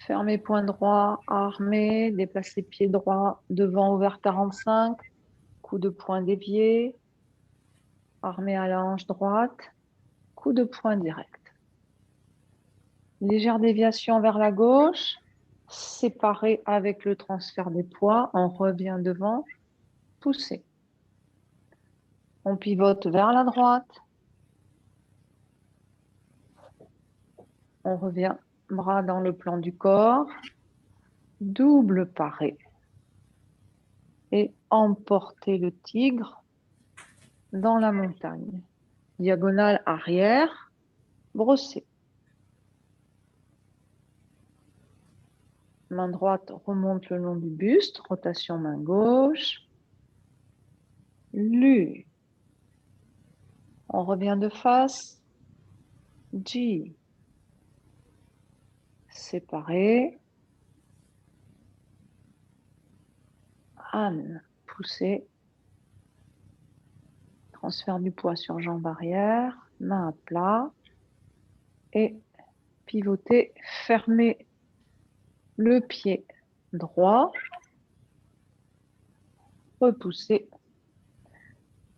Fermez point droit, armé, déplacez pied droit devant ouvert 45, coup de poing dévié, armé à la hanche droite, coup de poing direct. Légère déviation vers la gauche, séparé avec le transfert des poids, on revient devant, poussez. On pivote vers la droite, on revient bras dans le plan du corps, double paré et emportez le tigre dans la montagne. Diagonale arrière, brossez. Main droite remonte le long du buste, rotation main gauche. Lu. On revient de face. Ji. Séparé. An. Poussez. Transfert du poids sur jambe arrière. Main à plat. Et pivotez. Fermez le pied droit. Repoussez.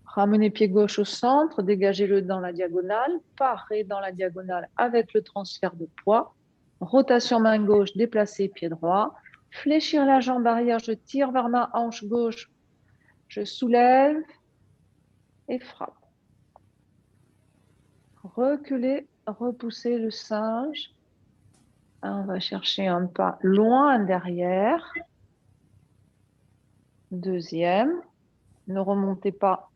Ramenez pied gauche au centre, dégagez-le dans la diagonale, parez dans la diagonale avec le transfert de poids. Rotation main gauche, déplacez pied droit. Fléchir la jambe arrière, je tire vers ma hanche gauche, je soulève et frappe. Reculez, repoussez le singe. On va chercher un pas loin derrière. Deuxième, ne remontez pas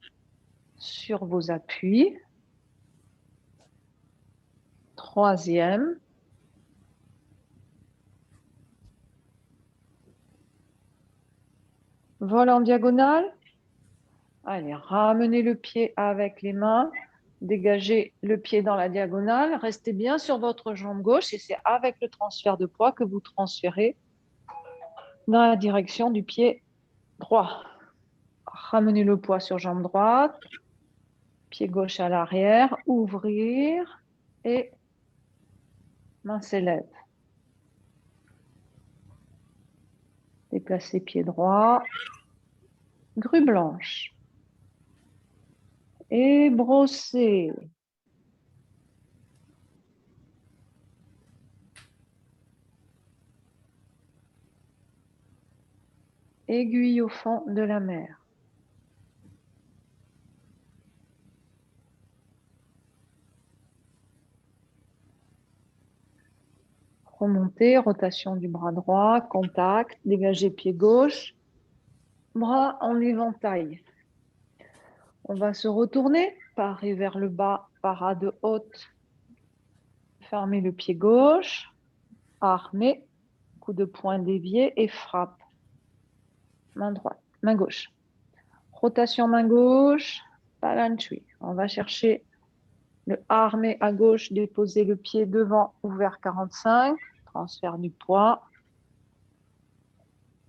sur vos appuis. Troisième. Vol en diagonale. Allez, ramenez le pied avec les mains. Dégagez le pied dans la diagonale. Restez bien sur votre jambe gauche et c'est avec le transfert de poids que vous transférez dans la direction du pied droit. Ramenez le poids sur jambe droite. Pied gauche à l'arrière. Ouvrir et main s'élève. Déplacez pied droit, grue blanche. Et brossez. Aiguille au fond de la mer. Remontez, rotation du bras droit, contact, dégagez pied gauche, bras en éventail. On va se retourner, parer vers le bas, parade haute. Fermez le pied gauche, armez, coup de poing dévié et frappe. Main droite, main gauche. Rotation main gauche, Palanchuy. On va chercher le armé à gauche, déposer le pied devant, ouvert 45, transfert du poids.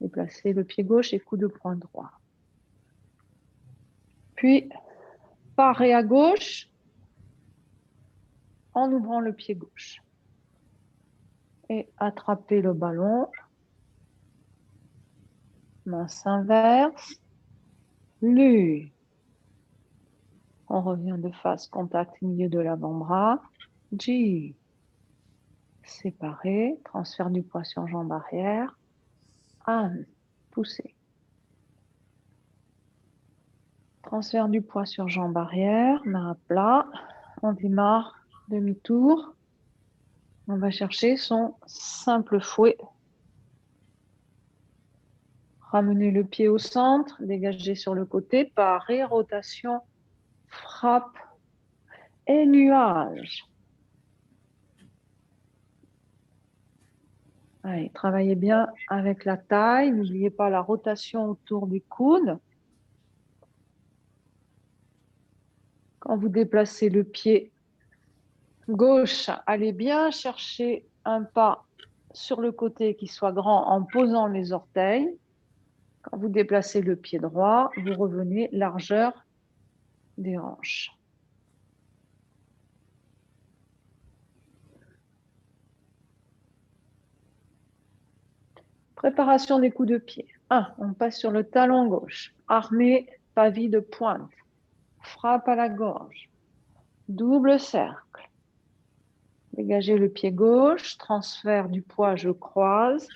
Déplacer le pied gauche et coup de poing droit. Puis, parer à gauche en ouvrant le pied gauche. Et attraper le ballon. Main s'inverse. Lu. On revient de face, contact milieu de l'avant-bras. G. Séparé, transfert du poids sur jambe arrière. An. Poussez. Transfert du poids sur jambe arrière, main à plat. On démarre, demi-tour. On va chercher son simple fouet. Ramenez le pied au centre, dégagez sur le côté, parer, rotation, frappe et nuage. Allez, travaillez bien avec la taille. N'oubliez pas la rotation autour des coudes. Quand vous déplacez le pied gauche, allez bien chercher un pas sur le côté qui soit grand en posant les orteils. Quand vous déplacez le pied droit, vous revenez largeur des hanches. Préparation des coups de pied. 1. On passe sur le talon gauche. Armé, pavie de pointe. Frappe à la gorge. Double cercle. Dégagez le pied gauche. Transfert du poids, je croise.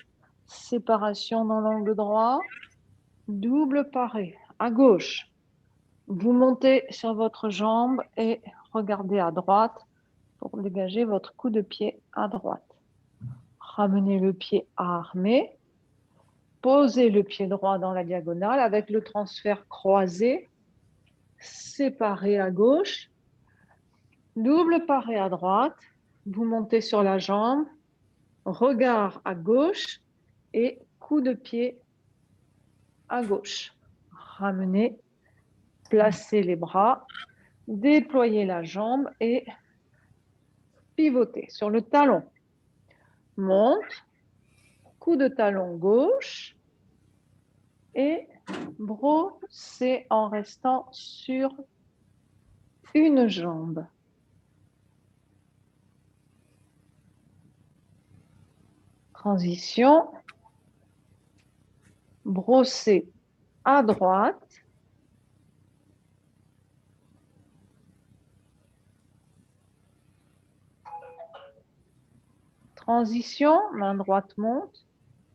Séparation dans l'angle droit. Double paré. À gauche. Vous montez sur votre jambe et regardez à droite pour dégager votre coup de pied à droite. Ramenez le pied armé. Posez le pied droit dans la diagonale avec le transfert croisé, séparé à gauche, double paré à droite, vous montez sur la jambe, regard à gauche et coup de pied à gauche. Ramenez, placez les bras, déployez la jambe et pivotez sur le talon. Monte, coup de talon gauche et brossez en restant sur une jambe. Transition. Brossez à droite. Transition, main droite monte.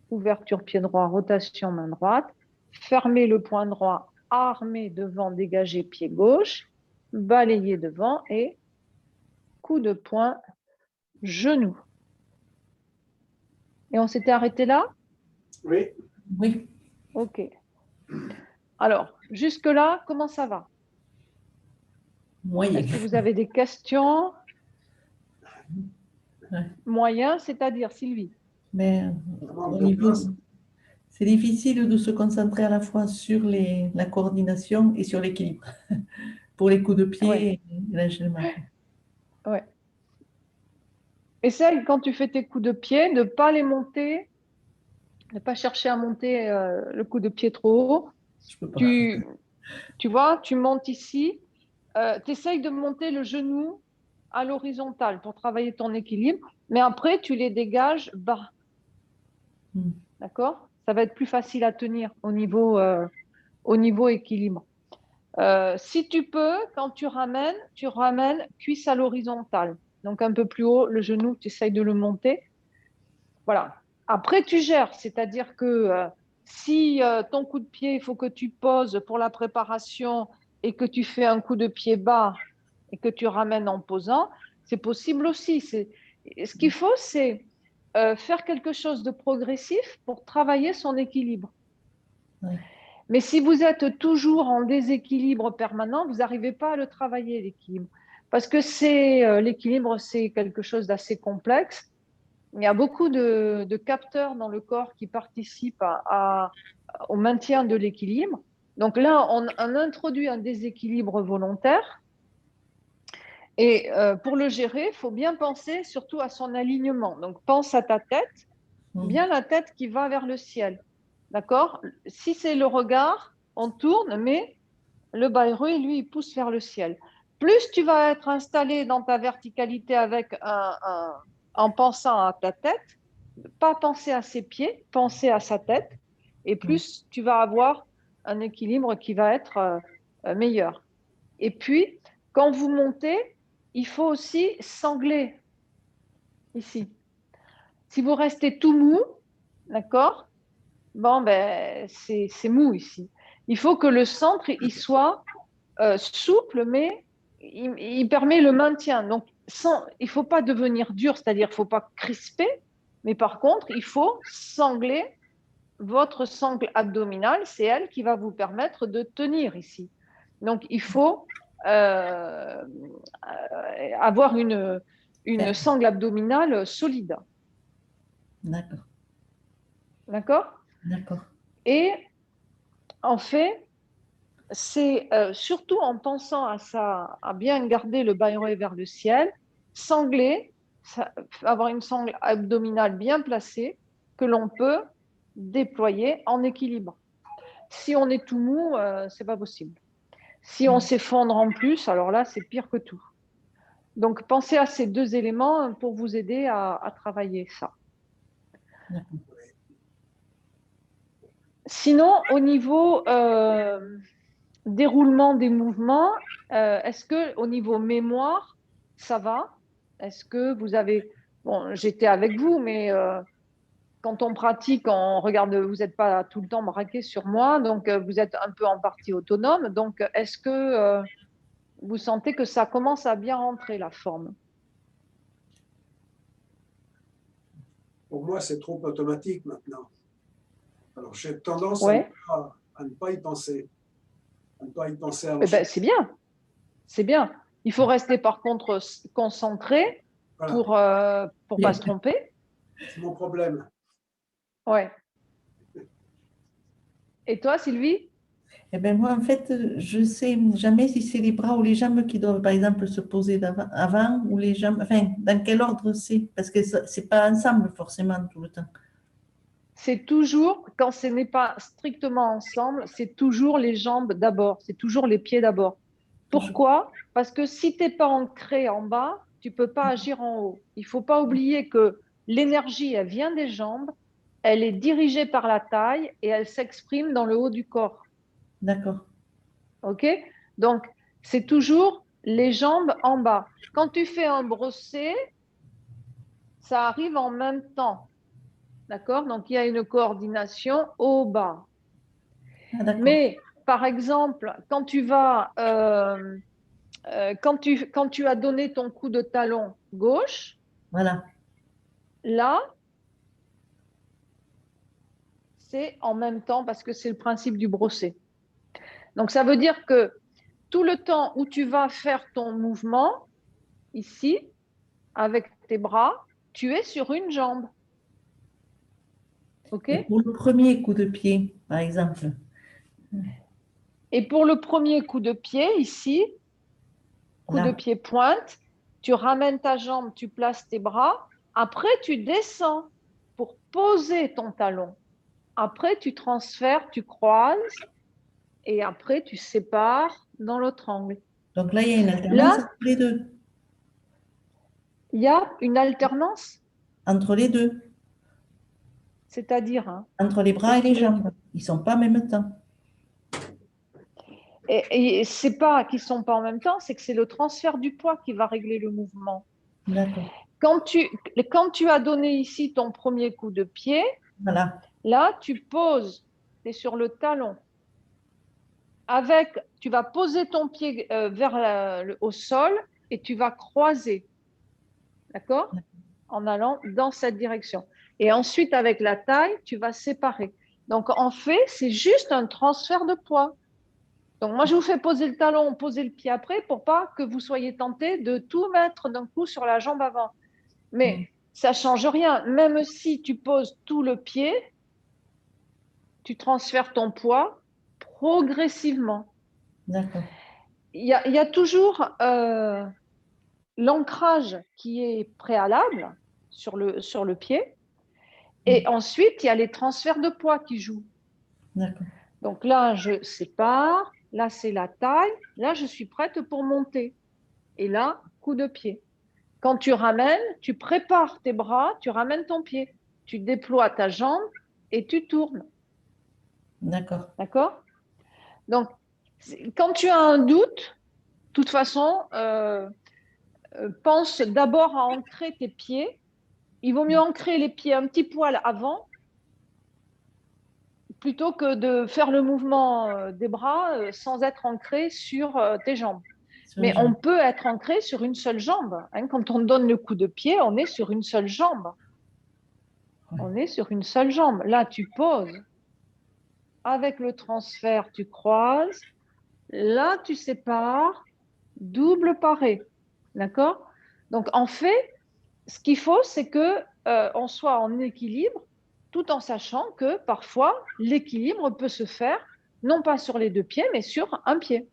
Ouverture pied droit, rotation main droite. Fermez le poing droit, armé devant, dégagez pied gauche. Balayez devant et coup de poing, genou. Et on s'était arrêté là? Oui. Oui, Ok. Alors, jusque-là, comment ça va? moyen. Est-ce que vous avez des questions? Ouais. Moyen, c'est-à-dire, Sylvie? Mais au niveau, c'est difficile de se concentrer à la fois sur la coordination et sur l'équilibre pour les coups de pied Ouais. et l'enchaînement. Ouais. Essaye, quand tu fais tes coups de pied, de ne pas les monter, de ne pas chercher à monter le coup de pied trop haut. Je peux pas. Tu vois, tu montes ici, tu essayes de monter le genou à l'horizontale pour travailler ton équilibre, mais après, tu les dégages bas. D'accord? Ça va être plus facile à tenir au niveau équilibre. Si tu peux, quand tu ramènes cuisse à l'horizontale. Donc un peu plus haut, le genou, tu essayes de le monter. Voilà. Après, tu gères, c'est-à-dire que si ton coup de pied, il faut que tu poses pour la préparation et que tu fais un coup de pied bas et que tu ramènes en posant, c'est possible aussi. Ce qu'il faut, c'est faire quelque chose de progressif pour travailler son équilibre. Oui. Mais si vous êtes toujours en déséquilibre permanent, vous n'arrivez pas à le travailler, l'équilibre. Parce que l'équilibre, c'est quelque chose d'assez complexe. Il y a beaucoup de capteurs dans le corps qui participent au maintien de l'équilibre. Donc là, on introduit un déséquilibre volontaire. Et pour le gérer, il faut bien penser surtout à son alignement. Donc pense à ta tête, bien la tête qui va vers le ciel. D'accord? Si c'est le regard, on tourne, mais le Bayreuth, lui, il pousse vers le ciel. Plus tu vas être installé dans ta verticalité en pensant à ta tête, pas penser à ses pieds, penser à sa tête, et plus tu vas avoir un équilibre qui va être meilleur. Et puis, quand vous montez, il faut aussi sangler ici. Si vous restez tout mou, d'accord? Bon, ben, c'est mou ici. Il faut que le centre, il soit souple, mais il permet le maintien. Donc, il ne faut pas devenir dur, c'est-à-dire il ne faut pas crisper, mais par contre, il faut sangler votre sangle abdominale, c'est elle qui va vous permettre de tenir ici. Donc, il faut avoir une sangle abdominale solide. D'accord. D'accord? D'accord. Et en fait, c'est surtout en pensant à ça, à bien garder le Bayreuth vers le ciel, sangler, avoir une sangle abdominale bien placée que l'on peut déployer en équilibre. Si on est tout mou, c'est pas possible. Si on s'effondre en plus, alors là, c'est pire que tout. Donc, pensez à ces deux éléments pour vous aider à travailler ça. Sinon, au niveau déroulement des mouvements, est-ce que au niveau mémoire, ça va? Est-ce que vous avez... Bon, j'étais avec vous, mais quand on pratique, on regarde, vous n'êtes pas tout le temps braqué sur moi, donc vous êtes un peu en partie autonome. Donc, est-ce que vous sentez que ça commence à bien rentrer, la forme? Pour moi, c'est trop automatique maintenant. Alors, j'ai tendance Ouais. à ne pas y penser. À ne pas y penser avant. Eh ben, c'est bien. C'est bien. Il faut rester par contre concentré Voilà. pour pas se tromper. C'est mon problème. Ouais. Et toi, Sylvie? Eh bien, moi, en fait, je ne sais jamais si c'est les bras ou les jambes qui doivent, par exemple, se poser avant ou les jambes. Enfin, dans quel ordre c'est? Parce que ce n'est pas ensemble forcément tout le temps. C'est toujours, quand ce n'est pas strictement ensemble, c'est toujours les jambes d'abord, c'est toujours les pieds d'abord. Pourquoi? Parce que si tu n'es pas ancré en bas, tu ne peux pas agir en haut. Il ne faut pas oublier que l'énergie, elle vient des jambes, elle est dirigée par la taille et elle s'exprime dans le haut du corps. D'accord. OK? Donc, c'est toujours les jambes en bas. Quand tu fais un brossé, ça arrive en même temps. D'accord? Donc, il y a une coordination au bas. Ah, Mais, par exemple, quand tu vas, quand tu as donné ton coup de talon gauche, voilà. là, c'est en même temps parce que c'est le principe du brossé. Donc, ça veut dire que tout le temps où tu vas faire ton mouvement, ici, avec tes bras, tu es sur une jambe. OK? Et pour le premier coup de pied, par exemple. Et pour le premier coup de pied, ici, coup de pied pointe, tu ramènes ta jambe, tu places tes bras. Après, tu descends pour poser ton talon. Après, tu transfères, tu croises et après, tu sépares dans l'autre angle. Donc là, il y a une alternance Là, entre les deux. Il y a une alternance, Entre les deux, c'est-à-dire, hein, entre les bras et les jambes. Ils ne sont pas en même temps. et c'est pas qu'ils sont pas en même temps, c'est que c'est le transfert du poids qui va régler le mouvement. D'accord. Quand tu as donné ici ton premier coup de pied, Voilà. là, tu poses, tu es sur le talon. Tu vas poser ton pied au sol et tu vas croiser, d'accord? En allant dans cette direction. Et ensuite, avec la taille, tu vas séparer. Donc, en fait, c'est juste un transfert de poids. Donc, moi, je vous fais poser le talon, poser le pied après pour pas que vous soyez tenté de tout mettre d'un coup sur la jambe avant. Mais ça change rien. Même si tu poses tout le pied, tu transfères ton poids progressivement. D'accord. Il y a toujours l'ancrage qui est préalable sur le pied. Et ensuite, il y a les transferts de poids qui jouent. D'accord. Donc là, je sépare. Là, c'est la taille. Là, je suis prête pour monter. Et là, coup de pied. Quand tu ramènes, tu prépares tes bras, tu ramènes ton pied. Tu déploies ta jambe et tu tournes. D'accord. D'accord? Donc, quand tu as un doute, de toute façon, pense d'abord à ancrer tes pieds. Il vaut mieux ancrer les pieds un petit poil avant plutôt que de faire le mouvement des bras sans être ancré sur tes jambes. Sur les Mais on jambes. peut être ancré sur une seule jambe. Hein. Quand on donne le coup de pied, on est sur une seule jambe. Ouais. On est sur une seule jambe. Là, tu poses. Avec le transfert, tu croises. Là, tu sépares. Double paré. D'accord? Donc, en fait, ce qu'il faut, c'est que on soit en équilibre, tout en sachant que parfois, l'équilibre peut se faire non pas sur les deux pieds, mais sur un pied.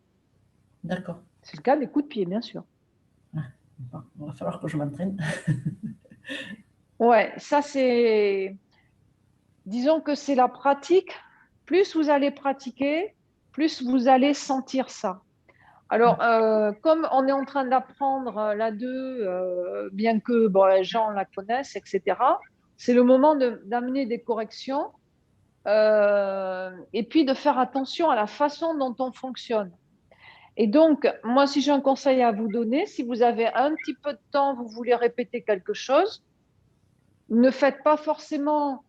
D'accord. C'est le cas des coups de pied, bien sûr. Bon, il va falloir que je m'entraîne. Ouais, ça c'est, disons que c'est la pratique. Plus vous allez pratiquer, plus vous allez sentir ça. Alors, comme on est en train d'apprendre la 2, bien que bon, les gens la connaissent, etc., c'est le moment d'amener des corrections et puis de faire attention à la façon dont on fonctionne. Et donc, moi, si j'ai un conseil à vous donner, si vous avez un petit peu de temps, vous voulez répéter quelque chose, ne faites pas forcément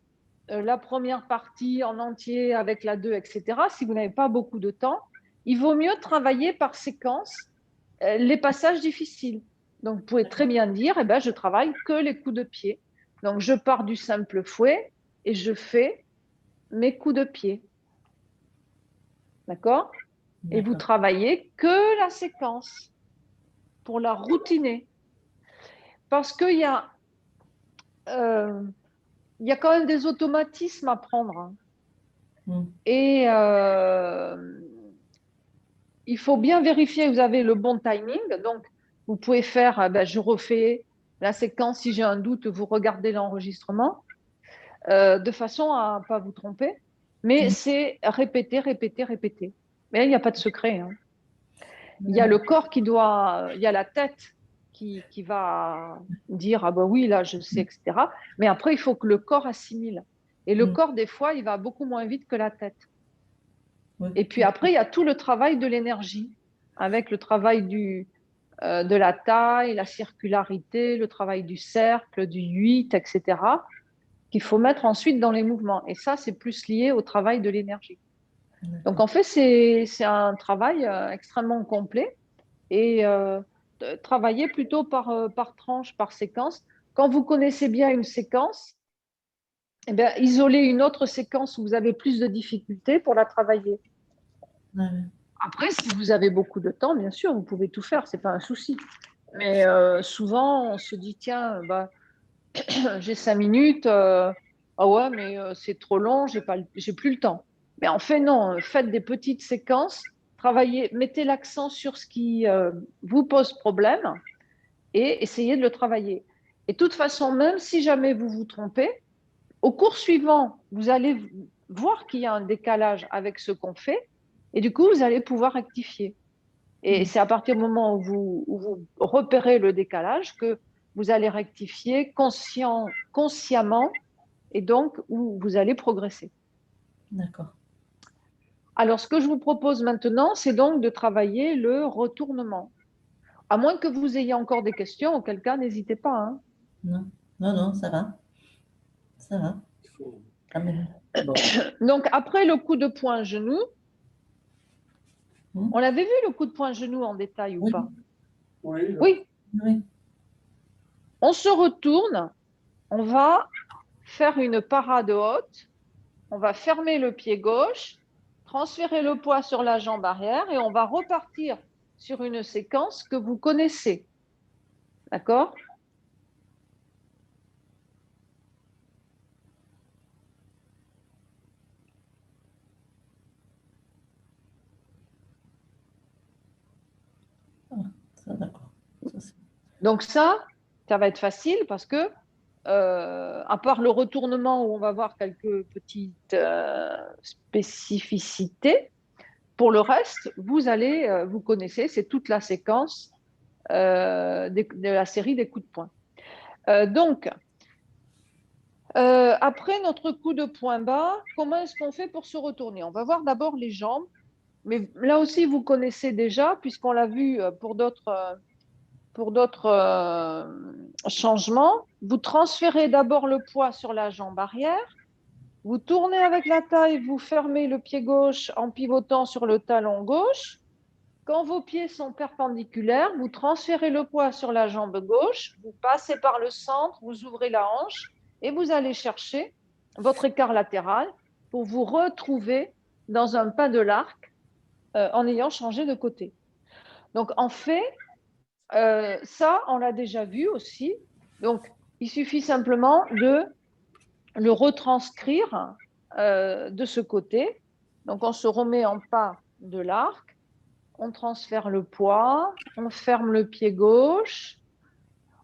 la première partie en entier avec la 2, etc. Si vous n'avez pas beaucoup de temps, il vaut mieux travailler par séquence les passages difficiles. Donc, vous pouvez très bien dire, eh ben, je travaille que les coups de pied. Donc, je pars du simple fouet et je fais mes coups de pied. D'accord? Et vous travaillez que la séquence pour la routiner. Parce qu'il y a quand même des automatismes à prendre. Hein. Et il faut bien vérifier que vous avez le bon timing. Donc, vous pouvez faire, je refais la séquence. Si j'ai un doute, vous regardez l'enregistrement de façon à ne pas vous tromper. Mais c'est répéter, répéter, répéter. Mais il n'y a pas de secret. Hein. Il y a le corps il y a la tête qui va dire, ah ben oui, là, je sais, etc. Mais après, il faut que le corps assimile. Et le corps, des fois, il va beaucoup moins vite que la tête. Et puis après, il y a tout le travail de l'énergie, avec le travail de la taille, la circularité, le travail du cercle, du 8, etc., qu'il faut mettre ensuite dans les mouvements. Et ça, c'est plus lié au travail de l'énergie. Donc, en fait, c'est un travail extrêmement complet et travailler plutôt par tranche, par séquence. Quand vous connaissez bien une séquence, eh bien, isolez une autre séquence où vous avez plus de difficultés pour la travailler. Après, si vous avez beaucoup de temps, bien sûr, vous pouvez tout faire, ce n'est pas un souci. Mais souvent, on se dit, tiens, j'ai 5 minutes, ah ouais, mais c'est trop long, j'ai plus le temps. Mais en fait, non, faites des petites séquences, travaillez, mettez l'accent sur ce qui vous pose problème et essayez de le travailler. Et de toute façon, même si jamais vous vous trompez, au cours suivant, vous allez voir qu'il y a un décalage avec ce qu'on fait et du coup, vous allez pouvoir rectifier. Et c'est à partir du moment où vous repérez le décalage que vous allez rectifier consciemment et donc où vous allez progresser. D'accord. Alors, ce que je vous propose maintenant, c'est donc de travailler le retournement. À moins que vous ayez encore des questions, auquel cas, n'hésitez pas. Hein. Non, non, non, ça va. Ça va. Il faut- Quand même. Bon. Donc, après le coup de poing genou, Hmm. on l'avait vu le coup de poing genou en détail ou Oui. pas? Oui, Oui, Oui. on se retourne, on va faire une parade haute, on va fermer le pied gauche, transférer le poids sur la jambe arrière et on va repartir sur une séquence que vous connaissez. D'accord? Ça, d'accord. Ça, c'est- Donc ça va être facile parce que, à part le retournement où on va voir quelques petites spécificités, pour le reste, vous connaissez, c'est toute la séquence de la série des coups de poing. Donc, après notre coup de poing bas, comment est-ce qu'on fait pour se retourner? On va voir d'abord les jambes, mais là aussi, vous connaissez déjà, puisqu'on l'a vu pour d'autres changements. Vous transférez d'abord le poids sur la jambe arrière, vous tournez avec la taille, vous fermez le pied gauche en pivotant sur le talon gauche. Quand vos pieds sont perpendiculaires, vous transférez le poids sur la jambe gauche, vous passez par le centre, vous ouvrez la hanche et vous allez chercher votre écart latéral pour vous retrouver dans un pas de l'arc en ayant changé de côté. Donc en fait, ça, on l'a déjà vu aussi. Donc, il suffit simplement de le retranscrire de ce côté. Donc, on se remet en pas de l'arc, on transfère le poids, on ferme le pied gauche,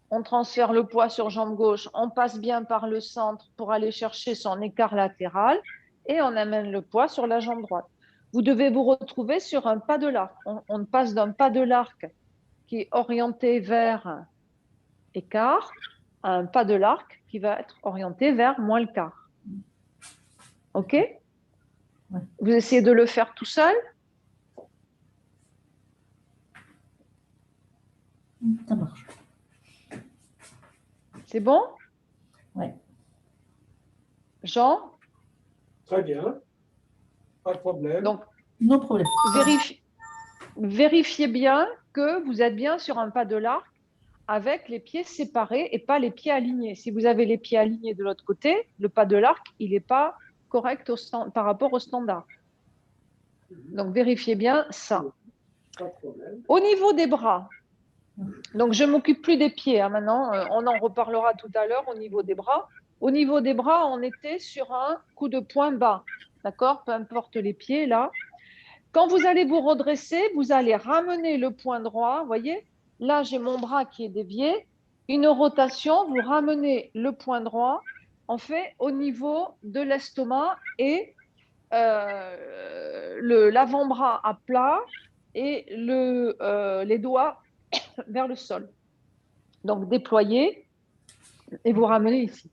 on transfère le poids sur jambe gauche, on passe bien par le centre pour aller chercher son écart latéral et on amène le poids sur la jambe droite. Vous devez vous retrouver sur un pas de l'arc. On passe d'un pas de l'arc qui est orienté vers écart à un pas de l'arc qui va être orienté vers moins le quart. OK? Ouais. Vous essayez de le faire tout seul? Ça marche. C'est bon? Ouais. Jean? très bien. Pas de problème. Donc, No problème. vérifiez bien que vous êtes bien sur un pas de l'arc avec les pieds séparés et pas les pieds alignés. Si vous avez les pieds alignés de l'autre côté, le pas de l'arc, il n'est pas correct par rapport au standard. Donc, vérifiez bien ça. Pas de problème. Au niveau des bras, donc je ne m'occupe plus des pieds hein, maintenant, on en reparlera tout à l'heure au niveau des bras. Au niveau des bras, on était sur un coup de poing bas, d'accord? Peu importe les pieds là. Quand vous allez vous redresser, vous allez ramener le poing droit, vous voyez? Là, j'ai mon bras qui est dévié. Une rotation, vous ramenez le poing droit, en fait, au niveau de l'estomac et l'avant-bras à plat et les doigts vers le sol. Donc, déployez et vous ramenez ici.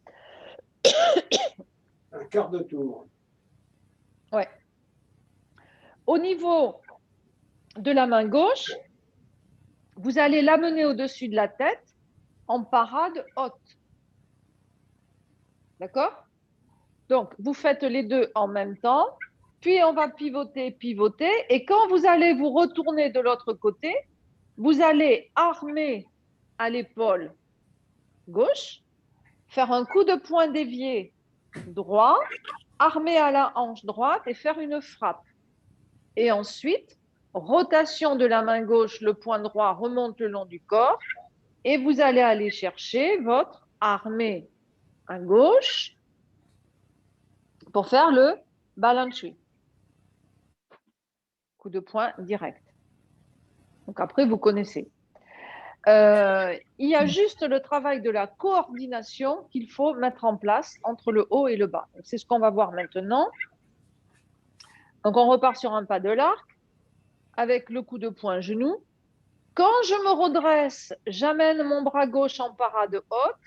Un quart de tour. Ouais. Au niveau de la main gauche, vous allez l'amener au-dessus de la tête en parade haute. D'accord? Donc, vous faites les deux en même temps, puis on va pivoter, pivoter, et quand vous allez vous retourner de l'autre côté, vous allez armer à l'épaule gauche, faire un coup de poing dévié droit, armer à la hanche droite et faire une frappe. Et ensuite, rotation de la main gauche, le poing droit remonte le long du corps, et vous allez aller chercher votre armée à gauche pour faire le balanchui. Coup de poing direct. Donc après, vous connaissez. Il y a juste le travail de la coordination qu'il faut mettre en place entre le haut et le bas. C'est ce qu'on va voir maintenant. Donc on repart sur un pas de l'arc avec le coup de poing genou. Quand je me redresse, j'amène mon bras gauche en parade haute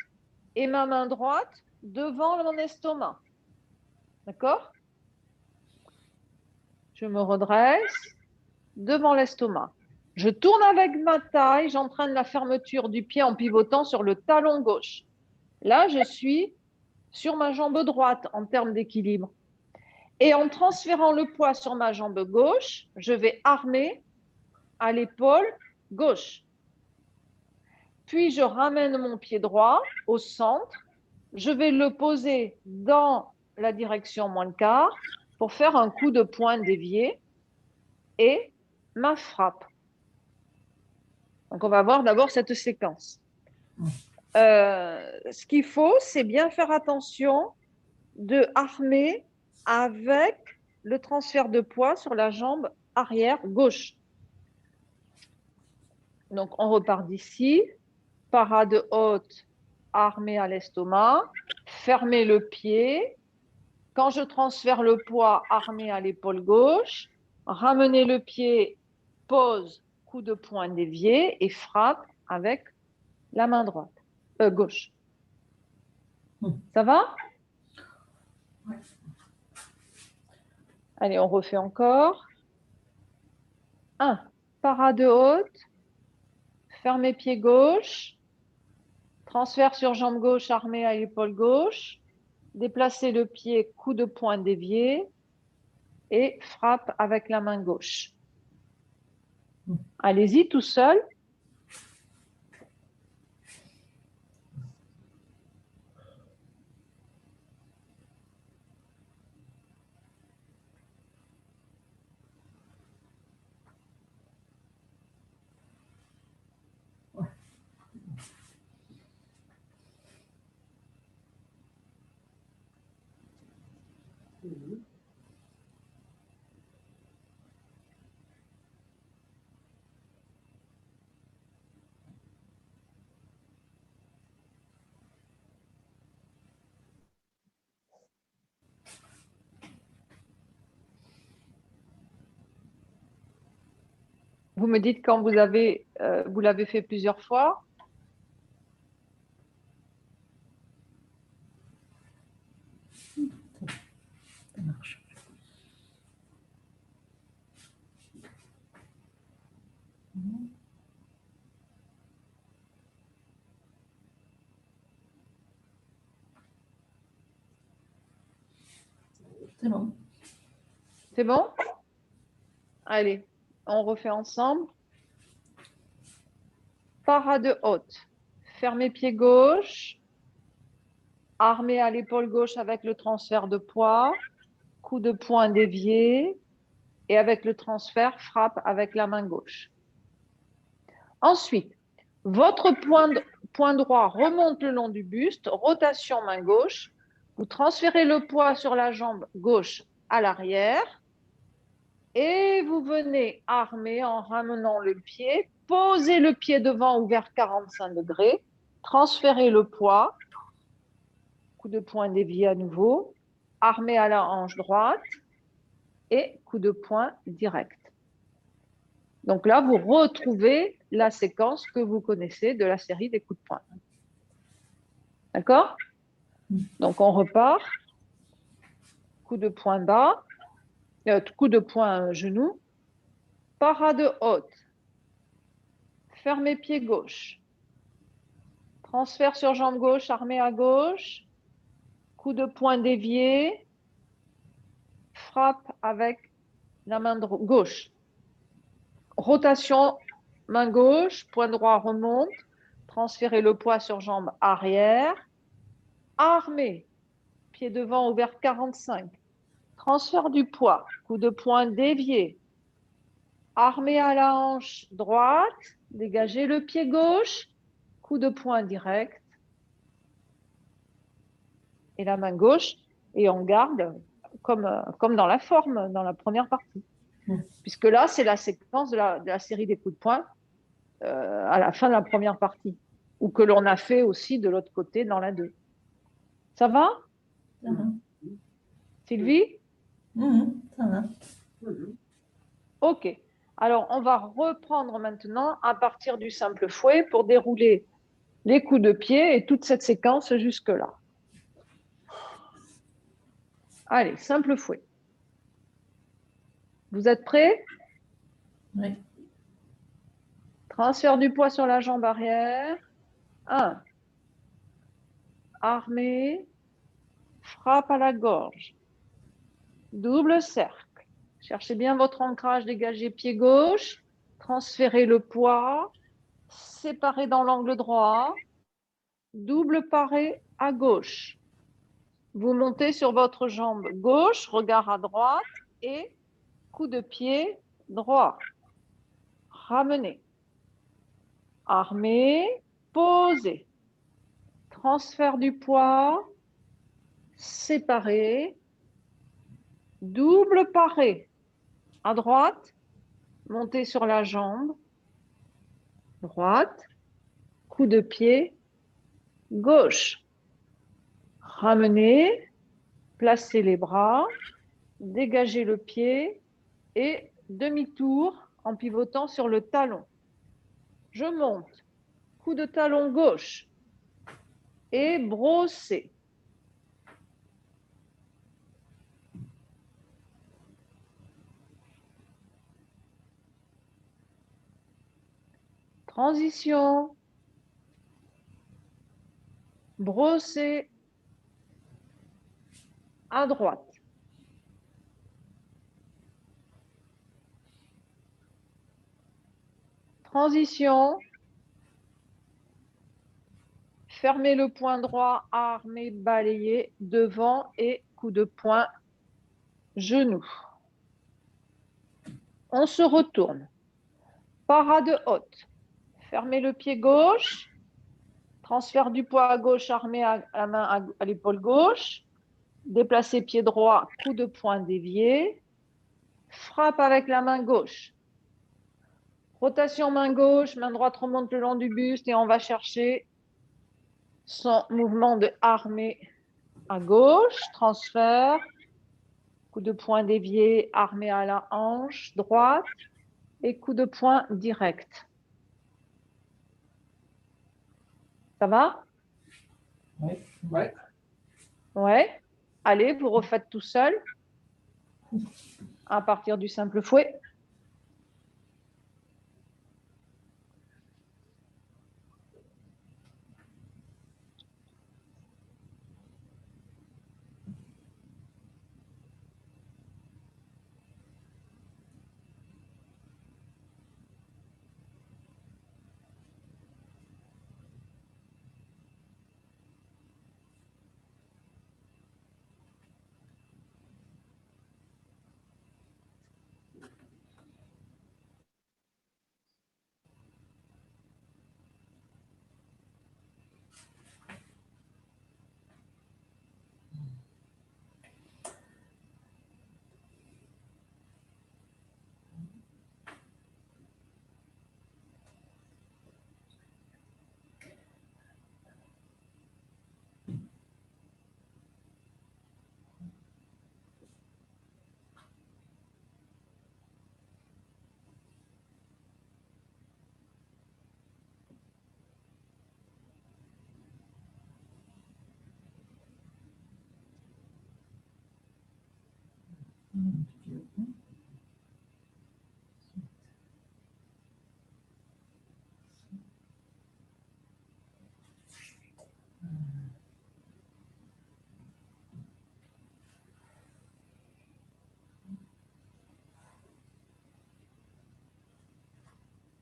et ma main droite devant mon estomac. D'accord? Je me redresse devant l'estomac. Je tourne avec ma taille, j'entraîne la fermeture du pied en pivotant sur le talon gauche. Là, je suis sur ma jambe droite en termes d'équilibre. Et en transférant le poids sur ma jambe gauche, je vais armer à l'épaule gauche. Puis, je ramène mon pied droit au centre. Je vais le poser dans la direction moins le quart pour faire un coup de poing dévié et ma frappe. Donc, on va voir d'abord cette séquence. Ce qu'il faut, c'est bien faire attention de armer avec le transfert de poids sur la jambe arrière gauche. Donc, on repart d'ici. Parade haute, armée à l'estomac. Fermez le pied. Quand je transfère le poids, armé à l'épaule gauche. Ramenez le pied, pose, coup de poing dévié et frappe avec la main droite, gauche. Ça va? Ouais. Allez, on refait encore. 1. Parade haute. Fermez pied gauche. Transfert sur jambe gauche, armée à l'épaule gauche. Déplacez le pied, coup de poing dévié. Et frappe avec la main gauche. Allez-y tout seul. Vous me dites quand vous l'avez fait plusieurs fois. Ça marche. C'est bon. C'est bon? Allez, on refait ensemble. Parade haute. Fermez pied gauche. Armé à l'épaule gauche avec le transfert de poids. Coup de poing dévié. Et avec le transfert, frappe avec la main gauche. Ensuite, votre point droit remonte le long du buste. Rotation main gauche. Vous transférez le poids sur la jambe gauche à l'arrière. Et vous venez armer en ramenant le pied, posez le pied devant ouvert 45 degrés, transférez le poids, coup de poing dévié à nouveau, armé à la hanche droite et coup de poing direct. Donc là, vous retrouvez la séquence que vous connaissez de la série des coups de poing. D'accord? Donc on repart, coup de poing bas, coup de poing genou, parade haute. Fermez pied gauche. Transfert sur jambe gauche, armé à gauche. Coup de poing dévié. Frappe avec la main gauche. Rotation, main gauche. Poing droit remonte. Transférez le poids sur jambe arrière. Armé. Pied devant ouvert 45. Transfert du poids. Coup de poing dévié. Armé à la hanche droite. Dégagez le pied gauche. Coup de poing direct. Et la main gauche. Et on garde comme dans la forme, dans la première partie. Puisque là, c'est la séquence de la série des coups de poing à la fin de la première partie. Ou que l'on a fait aussi de l'autre côté dans la 2. Ça va? Ça va. Sylvie? Ça va. Ok. Alors, on va reprendre maintenant à partir du simple fouet pour dérouler les coups de pied et toute cette séquence jusque-là. Allez, simple fouet. Vous êtes prêts? Oui. Transfert du poids sur la jambe arrière. 1. Armé. Frappe à la gorge. Double cercle. Cherchez bien votre ancrage, dégagez pied gauche. Transférez le poids. Séparez dans l'angle droit. Double paré à gauche. Vous montez sur votre jambe gauche, regard à droite et coup de pied droit. Ramenez. Armé, posez. Transfert du poids, séparé. Double paré. À droite, montez sur la jambe. Droite, coup de pied, gauche. Ramenez, placez les bras, dégagez le pied et demi-tour en pivotant sur le talon. Je monte, coup de talon gauche et brossez. Transition, brossez à droite. Transition, fermez le poing droit, armé, balayé, devant et coup de poing, genou. On se retourne. Parade haute. Fermez le pied gauche. Transfert du poids à gauche, armé à la main à l'épaule gauche. Déplacez pied droit, coup de poing dévié. Frappe avec la main gauche. Rotation main gauche, main droite remonte le long du buste et on va chercher son mouvement de armé à gauche. Transfert. Coup de poing dévié, armé à la hanche droite. Et coup de poing direct. Ça va? Oui. Ouais. Ouais. Allez, vous refaites tout seul à partir du simple fouet.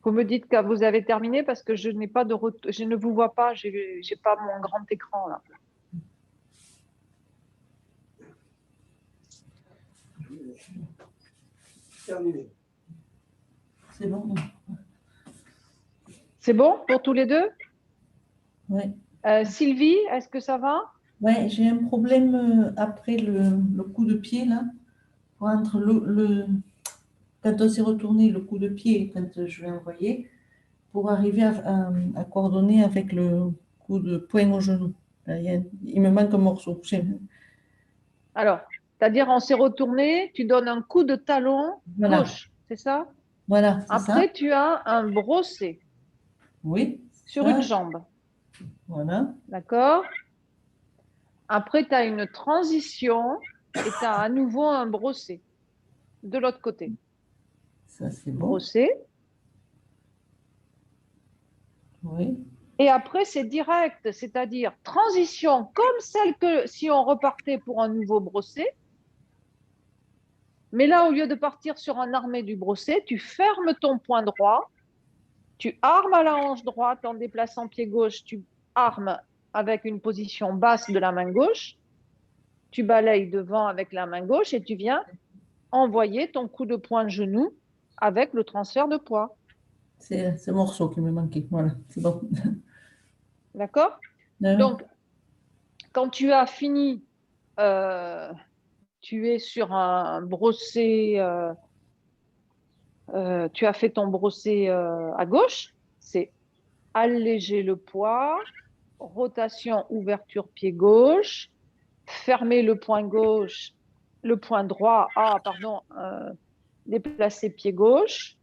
Vous me dites que vous avez terminé parce que je n'ai pas de je ne vous vois pas, je n'ai pas mon grand écran là. Terminé. C'est bon. C'est bon pour tous les deux? Oui. Sylvie, est-ce que ça va? Ouais, j'ai un problème après le coup de pied là. Entre quand on s'est retourné le coup de pied, quand je l'ai envoyé, pour arriver à coordonner avec le coup de poing au genou. Il me manque un morceau. Alors, c'est-à-dire on s'est retourné, tu donnes un coup de talon Voilà, gauche, c'est ça? Voilà, c'est ça. Après, tu as un brossé Oui, sur ça, une jambe. voilà. D'accord? Après, tu as une transition et tu as à nouveau un brossé de l'autre côté. Ça, c'est bon. Brossé. Oui, Et après, c'est direct, c'est-à-dire transition comme celle que si on repartait pour un nouveau brossé. Mais là, au lieu de partir sur un armé du brossé, tu fermes ton poing droit, tu armes à la hanche droite en déplaçant pied gauche, tu armes avec une position basse de la main gauche, tu balayes devant avec la main gauche et tu viens envoyer ton coup de poing genou avec le transfert de poids. c'est ce morceau qui me manquait. Voilà, c'est bon. D'accord? Ah oui, Donc, quand tu as fini, tu es sur un brossé, tu as fait ton brossé à gauche, c'est alléger le poids, rotation, ouverture pied gauche, fermer le poing gauche, le poing droit, déplacer pied gauche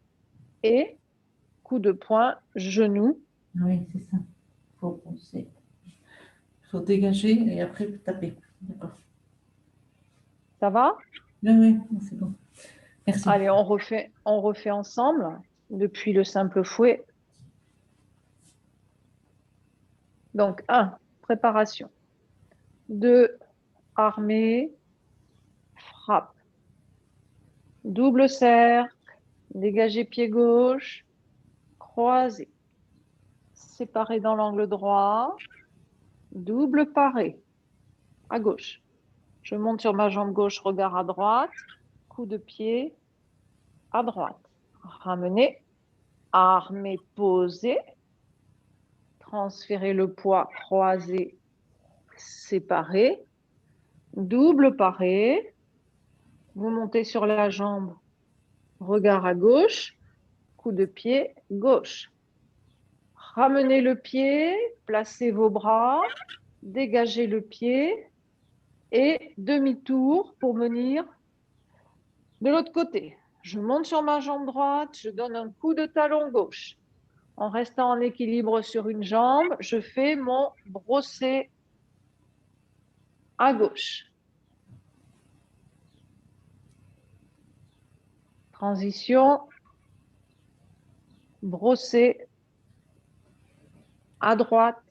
et coup de poing genou. ah oui, c'est ça. Il faut dégager et après taper. D'accord. Ça va? Oui, oui, c'est bon. Merci. Allez, on refait ensemble depuis le simple fouet. Donc, 1, préparation. 2, armée, frappe. Double cercle, dégager pied gauche, croisé. Séparé dans l'angle droit, double paré, à gauche. Je monte sur ma jambe gauche, regard à droite, coup de pied à droite. Ramener, armé, posé, transférer le poids, croisé, séparé, double paré. Vous montez sur la jambe, regard à gauche, coup de pied gauche. Ramenez le pied, placez vos bras, dégagez le pied et demi-tour pour venir de l'autre côté. Je monte sur ma jambe droite, je donne un coup de talon gauche. En restant en équilibre sur une jambe, je fais mon brossé à gauche. Transition, brossé à droite.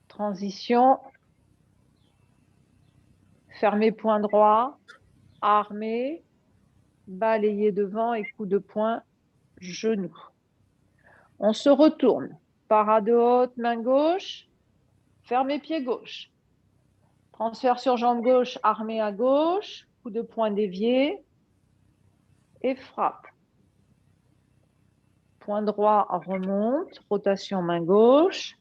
Transition, fermez point droit, armé, balayez devant et coup de poing, genou. On se retourne. Parade haute, main gauche, fermez pied gauche. Transfert sur jambe gauche, armé à gauche, coup de poing dévié et frappe. Point droit remonte, rotation main gauche,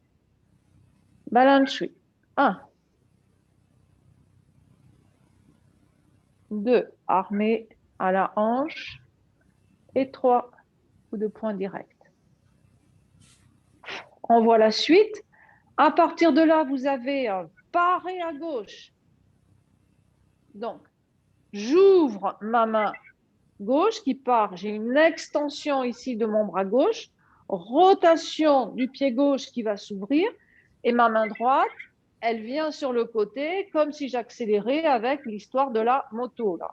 Balançui. 1, 2, armé à la hanche et 3, coup de poing direct. On voit la suite. À partir de là, vous avez un paré à gauche. Donc, j'ouvre ma main gauche qui part. J'ai une extension ici de mon bras gauche, rotation du pied gauche qui va s'ouvrir et ma main droite, elle vient sur le côté comme si j'accélérais avec l'histoire de la moto. Là.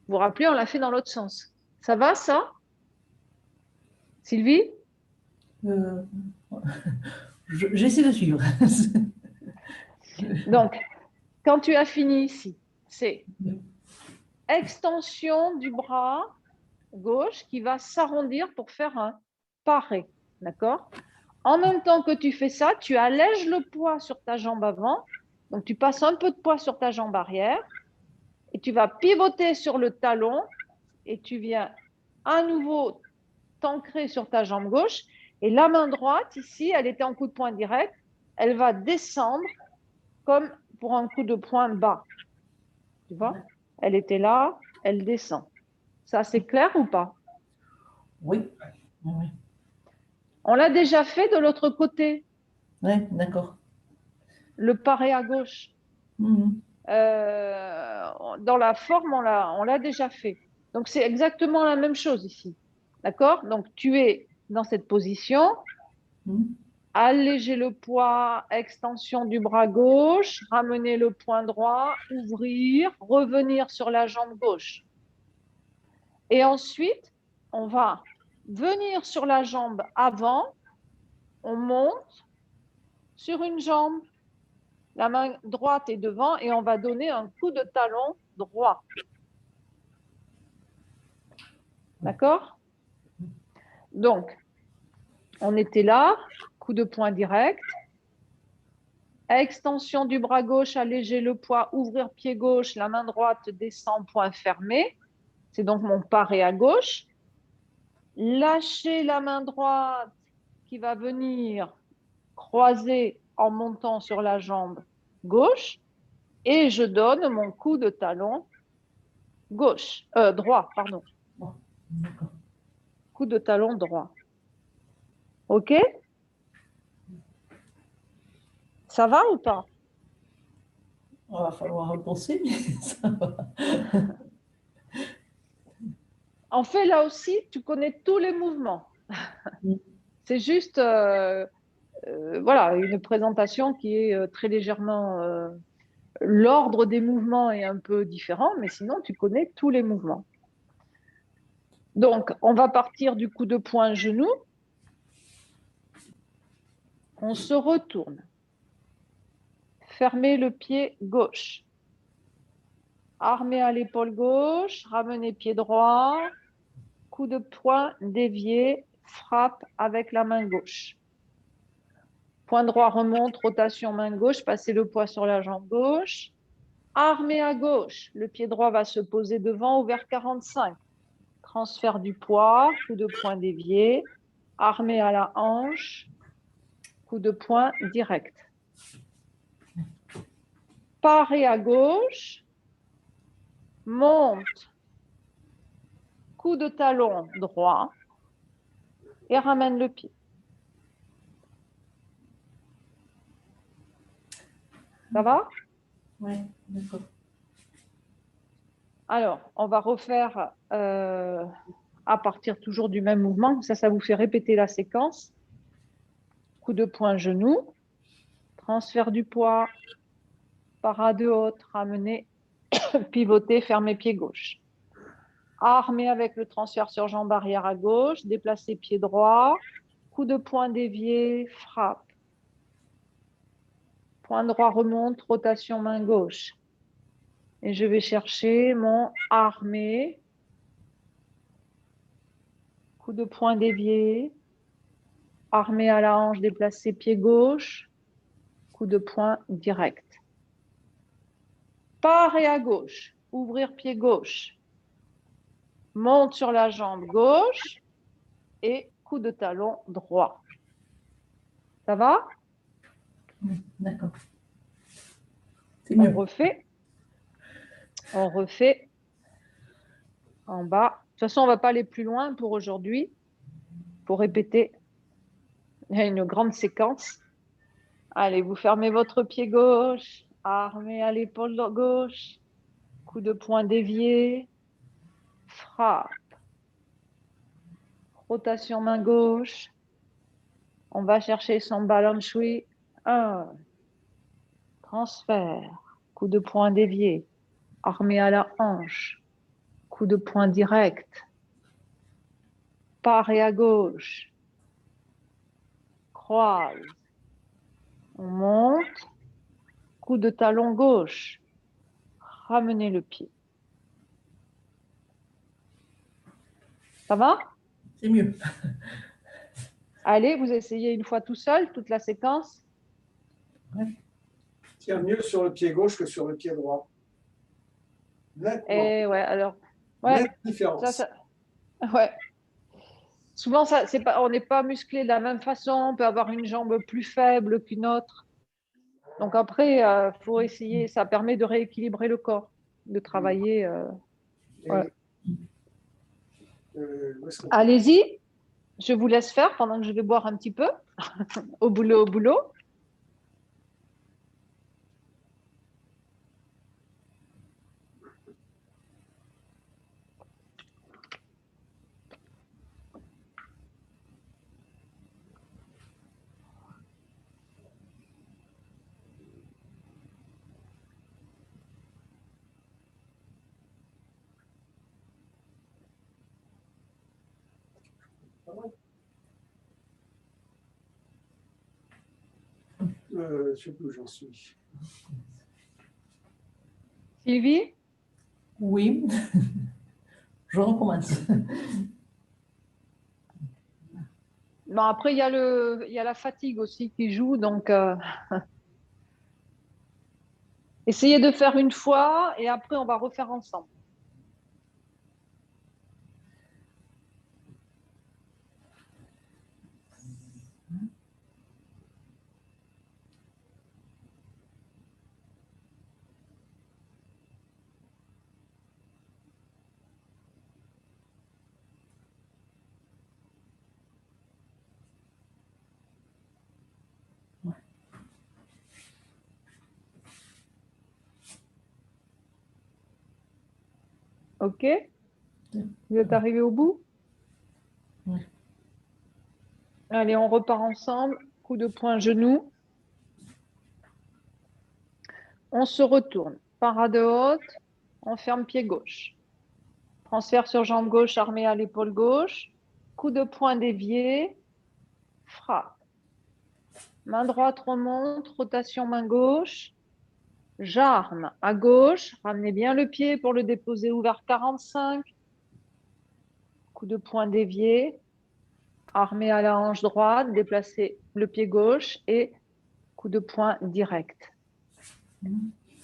Vous vous rappelez, on l'a fait dans l'autre sens. Ça va, ça? Sylvie? Euh, J'essaie de suivre. Donc, quand tu as fini ici, c'est extension du bras gauche qui va s'arrondir pour faire un paré. D'accord? En même temps que tu fais ça, tu allèges le poids sur ta jambe avant. Donc, tu passes un peu de poids sur ta jambe arrière et tu vas pivoter sur le talon et tu viens à nouveau t'ancrer sur ta jambe gauche. Et la main droite, ici, elle était en coup de poing direct. Elle va descendre comme pour un coup de poing bas. Tu vois? Elle était là, elle descend. Ça, c'est clair ou pas? Oui, oui, On l'a déjà fait de l'autre côté, ouais, d'accord. le paré à gauche. Mhm. dans la forme, on l'a déjà fait. Donc, c'est exactement la même chose ici. D'accord? Donc, tu es dans cette position. Alléger le poids, extension du bras gauche, ramener le poing droit, ouvrir, revenir sur la jambe gauche. Et ensuite, on va venir sur la jambe avant, on monte sur une jambe, la main droite est devant et on va donner un coup de talon droit. D'accord? Donc, on était là, coup de poing direct. Extension du bras gauche, alléger le poids, ouvrir pied gauche, la main droite descend, poing fermé. C'est donc mon paré à gauche. Lâcher la main droite qui va venir croiser en montant sur la jambe gauche. Et je donne mon coup de talon droit, pardon. Coup de talon droit. OK? Ça va ou pas? Il va falloir repenser, mais ça va. En fait, là aussi, tu connais tous les mouvements. C'est juste voilà, une présentation qui est très légèrement... l'ordre des mouvements est un peu différent, mais sinon, tu connais tous les mouvements. Donc, on va partir du coup de poing genou. On se retourne. Fermez le pied gauche. Armé à l'épaule gauche, ramenez pied droit. Coup de poing dévié, frappe avec la main gauche. Poing droit remonte, rotation main gauche, passez le poids sur la jambe gauche. Armé à gauche, le pied droit va se poser devant, ouvert 45. Transfert du poids, coup de poing dévié. Armé à la hanche, coup de poing direct. Paré à gauche, monte, coup de talon droit et ramène le pied. Ça va? Oui, d'accord. Alors, on va refaire à partir toujours du même mouvement. Ça vous fait répéter la séquence. Coup de poing genou, transfert du poids, parade haute, ramener, pivoter, fermer pied gauche. Armé avec le transfert sur jambe arrière à gauche, déplacer pied droit, coup de poing dévié, frappe. Poing droit remonte, rotation main gauche. Et je vais chercher mon armé. Coup de poing dévié. Armé à la hanche, déplacer pied gauche. Coup de poing direct. Paré à gauche. Ouvrir pied gauche. Monte sur la jambe gauche. Et coup de talon droit. Ça va? D'accord. C'est mieux. On refait en bas. De toute façon, on ne va pas aller plus loin pour aujourd'hui. Pour répéter, il y a une grande séquence. Allez, vous fermez votre pied gauche, armé à l'épaule gauche, coup de poing dévié, frappe, rotation main gauche. On va chercher son ballon shui. 1, transfert, coup de poing dévié, armé à la hanche, coup de poing direct, paré à gauche, croise, on monte, coup de talon gauche, ramenez le pied. Ça va? C'est mieux. Allez, vous essayez une fois tout seul, toute la séquence. Ouais. Tiens mieux sur le pied gauche que sur le pied droit. Nettement. Et ouais, alors, ouais, Nette différence. ouais. Souvent, on n'est pas musclé de la même façon. On peut avoir une jambe plus faible qu'une autre. Donc après, faut essayer. Ça permet de rééquilibrer le corps, de travailler. Ouais. Allez-y. Je vous laisse faire pendant que je vais boire un petit peu. Au boulot, au boulot. Je ne sais plus où j'en suis. Sylvie? Oui, je recommence. Bon, après, il y a la fatigue aussi qui joue, donc essayez de faire une fois et après, on va refaire ensemble. OK? Vous êtes arrivé au bout? Oui. Allez, on repart ensemble. Coup de poing, genou. On se retourne. Parade haute. On ferme pied gauche. Transfert sur jambe gauche, armé à l'épaule gauche. Coup de poing dévié. Frappe. Main droite remonte. Rotation main gauche. J'arme à gauche. Ramenez bien le pied pour le déposer ouvert 45. Coup de poing dévié. Armé à la hanche droite. Déplacez le pied gauche et coup de poing direct.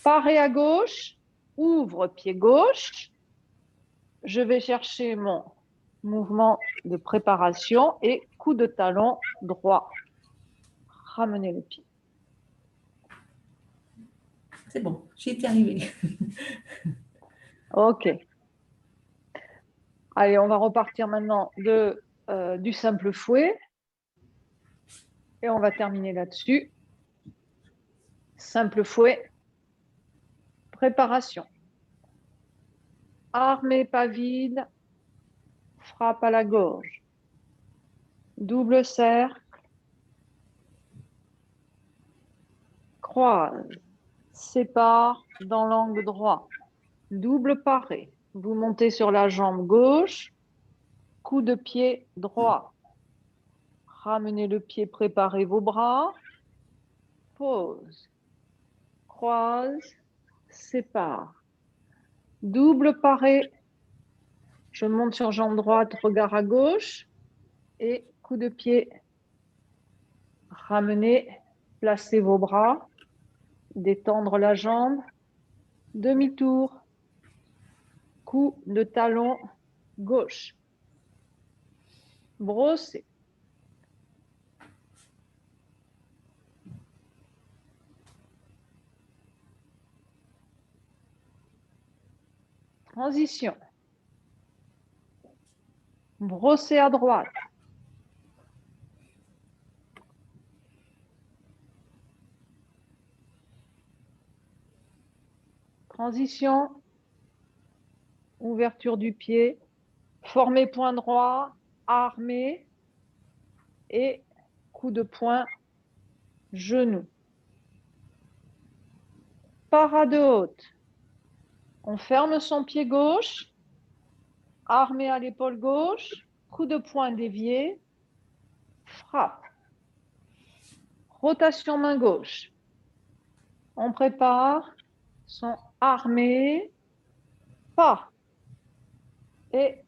Paré à gauche, ouvre pied gauche. Je vais chercher mon mouvement de préparation et coup de talon droit. Ramenez le pied. C'est bon, j'y étais arrivée. OK. Allez, on va repartir maintenant du simple fouet. Et on va terminer là-dessus. Simple fouet. Préparation. Armé pas vide. Frappe à la gorge. Double cercle. Croise. Sépare dans l'angle droit. Double paré. Vous montez sur la jambe gauche. Coup de pied droit. Ramenez le pied, préparez vos bras. Pose. Croise. Sépare. Double paré. Je monte sur jambe droite, regard à gauche. Et coup de pied. Ramenez. Placez vos bras. Détendre la jambe. Demi-tour. Coup de talon gauche. Brossez. Transition. Brossez à droite. Transition. Ouverture du pied. Formez point droit. Armé. Et coup de poing. Genou. Parade haute. On ferme son pied gauche. Armé à l'épaule gauche. Coup de poing dévié. Frappe. Rotation main gauche. On prépare son armé. Pas. Et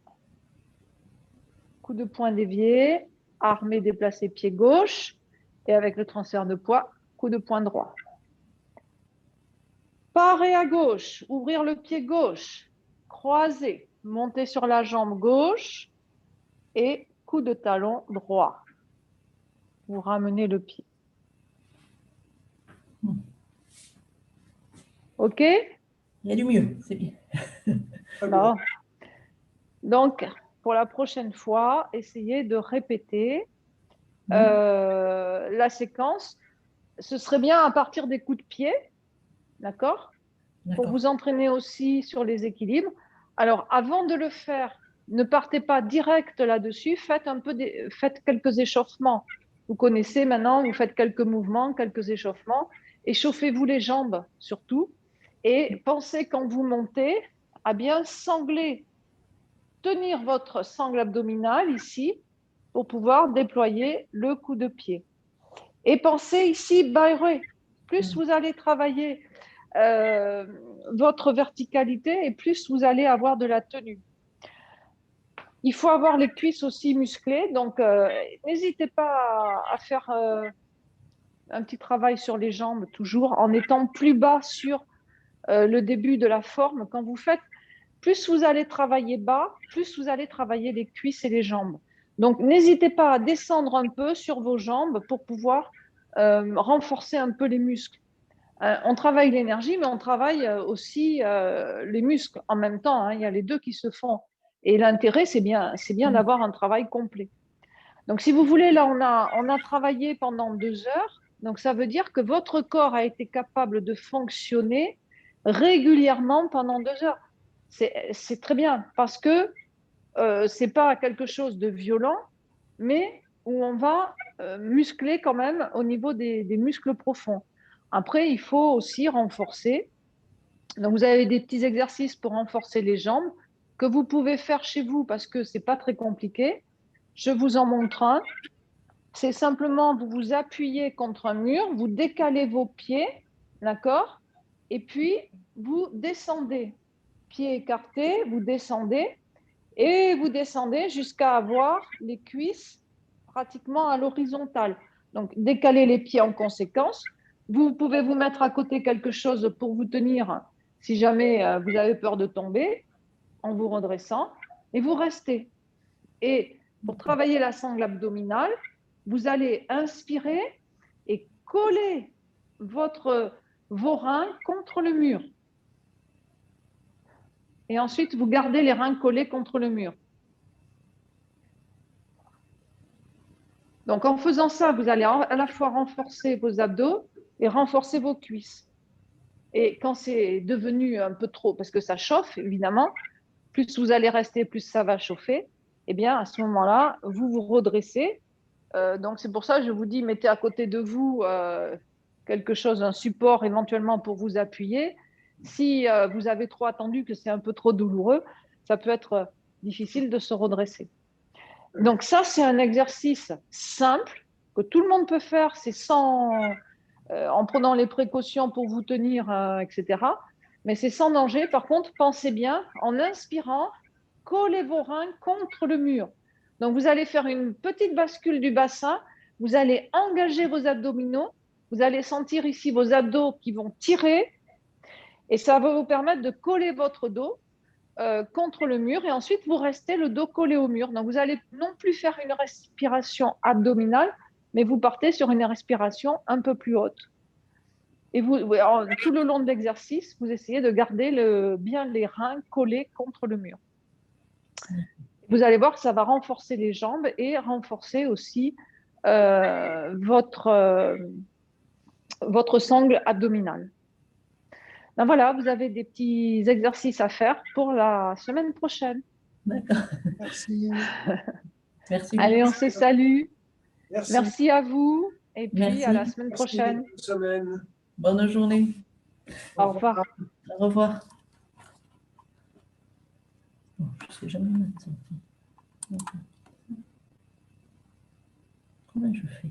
coup de poing dévié. Armé déplacé pied gauche. Et avec le transfert de poids, coup de poing droit. Parer à gauche. Ouvrir le pied gauche. Croiser. Monter sur la jambe gauche. Et coup de talon droit. Vous ramenez le pied. OK? Il y a du mieux, c'est bien. Bon. Donc, pour la prochaine fois, essayez de répéter la séquence. Ce serait bien à partir des coups de pied, d'accord? Pour vous entraîner aussi sur les équilibres. Alors, avant de le faire, ne partez pas direct là-dessus, faites quelques échauffements. Vous connaissez maintenant, vous faites quelques mouvements, quelques échauffements. Échauffez-vous les jambes surtout. Et pensez quand vous montez à bien sangler, tenir votre sangle abdominale ici pour pouvoir déployer le coup de pied. Et pensez ici, Bayreuth, plus vous allez travailler votre verticalité et plus vous allez avoir de la tenue. Il faut avoir les cuisses aussi musclées, donc n'hésitez pas à faire un petit travail sur les jambes, toujours en étant plus bas sur le début de la forme. Quand vous faites, plus vous allez travailler bas, plus vous allez travailler les cuisses et les jambes. Donc, n'hésitez pas à descendre un peu sur vos jambes pour pouvoir renforcer un peu les muscles. On travaille l'énergie, mais on travaille aussi les muscles en même temps. Hein. Il y a les deux qui se font. Et l'intérêt, c'est bien d'avoir un travail complet. Donc, si vous voulez, là, on a travaillé pendant 2 heures. Donc, ça veut dire que votre corps a été capable de fonctionner régulièrement pendant 2 heures. C'est très bien parce que ce n'est pas quelque chose de violent, mais où on va muscler quand même au niveau des muscles profonds. Après, il faut aussi renforcer. Donc, vous avez des petits exercices pour renforcer les jambes que vous pouvez faire chez vous parce que ce n'est pas très compliqué. Je vous en montre un. C'est simplement, vous vous appuyez contre un mur, vous décalez vos pieds, d'accord? Et puis, vous descendez. Pieds écartés, vous descendez et vous descendez jusqu'à avoir les cuisses pratiquement à l'horizontale. Donc, décalez les pieds en conséquence. Vous pouvez vous mettre à côté quelque chose pour vous tenir si jamais vous avez peur de tomber en vous redressant et vous restez. Et pour travailler la sangle abdominale, vous allez inspirer et coller vos reins contre le mur. Et ensuite, vous gardez les reins collés contre le mur. Donc, en faisant ça, vous allez à la fois renforcer vos abdos et renforcer vos cuisses. Et quand c'est devenu un peu trop, parce que ça chauffe, évidemment, plus vous allez rester, plus ça va chauffer, eh bien, à ce moment-là, vous vous redressez. Donc, c'est pour ça que je vous dis, mettez à côté de vous quelque chose, un support éventuellement pour vous appuyer. Si vous avez trop attendu, que c'est un peu trop douloureux, ça peut être difficile de se redresser. Donc ça, c'est un exercice simple que tout le monde peut faire, c'est en prenant les précautions pour vous tenir, etc. Mais c'est sans danger. Par contre, pensez bien, en inspirant, collez vos reins contre le mur. Donc vous allez faire une petite bascule du bassin, vous allez engager vos abdominaux, vous allez sentir ici vos abdos qui vont tirer et ça va vous permettre de coller votre dos contre le mur et ensuite vous restez le dos collé au mur. Donc vous allez non plus faire une respiration abdominale, mais vous partez sur une respiration un peu plus haute. Et tout le long de l'exercice, vous essayez de garder bien les reins collés contre le mur. Vous allez voir que ça va renforcer les jambes et renforcer aussi votre sangle abdominale. Ben voilà, vous avez des petits exercices à faire pour la semaine prochaine. D'accord. Merci. Merci. Allez, on se salue. Merci. Merci à vous et puis Merci. à la semaine Merci. prochaine. Bonne semaine. Bonne journée. Au revoir. Au revoir. Je ne sais jamais mettre ça. Comment je fais?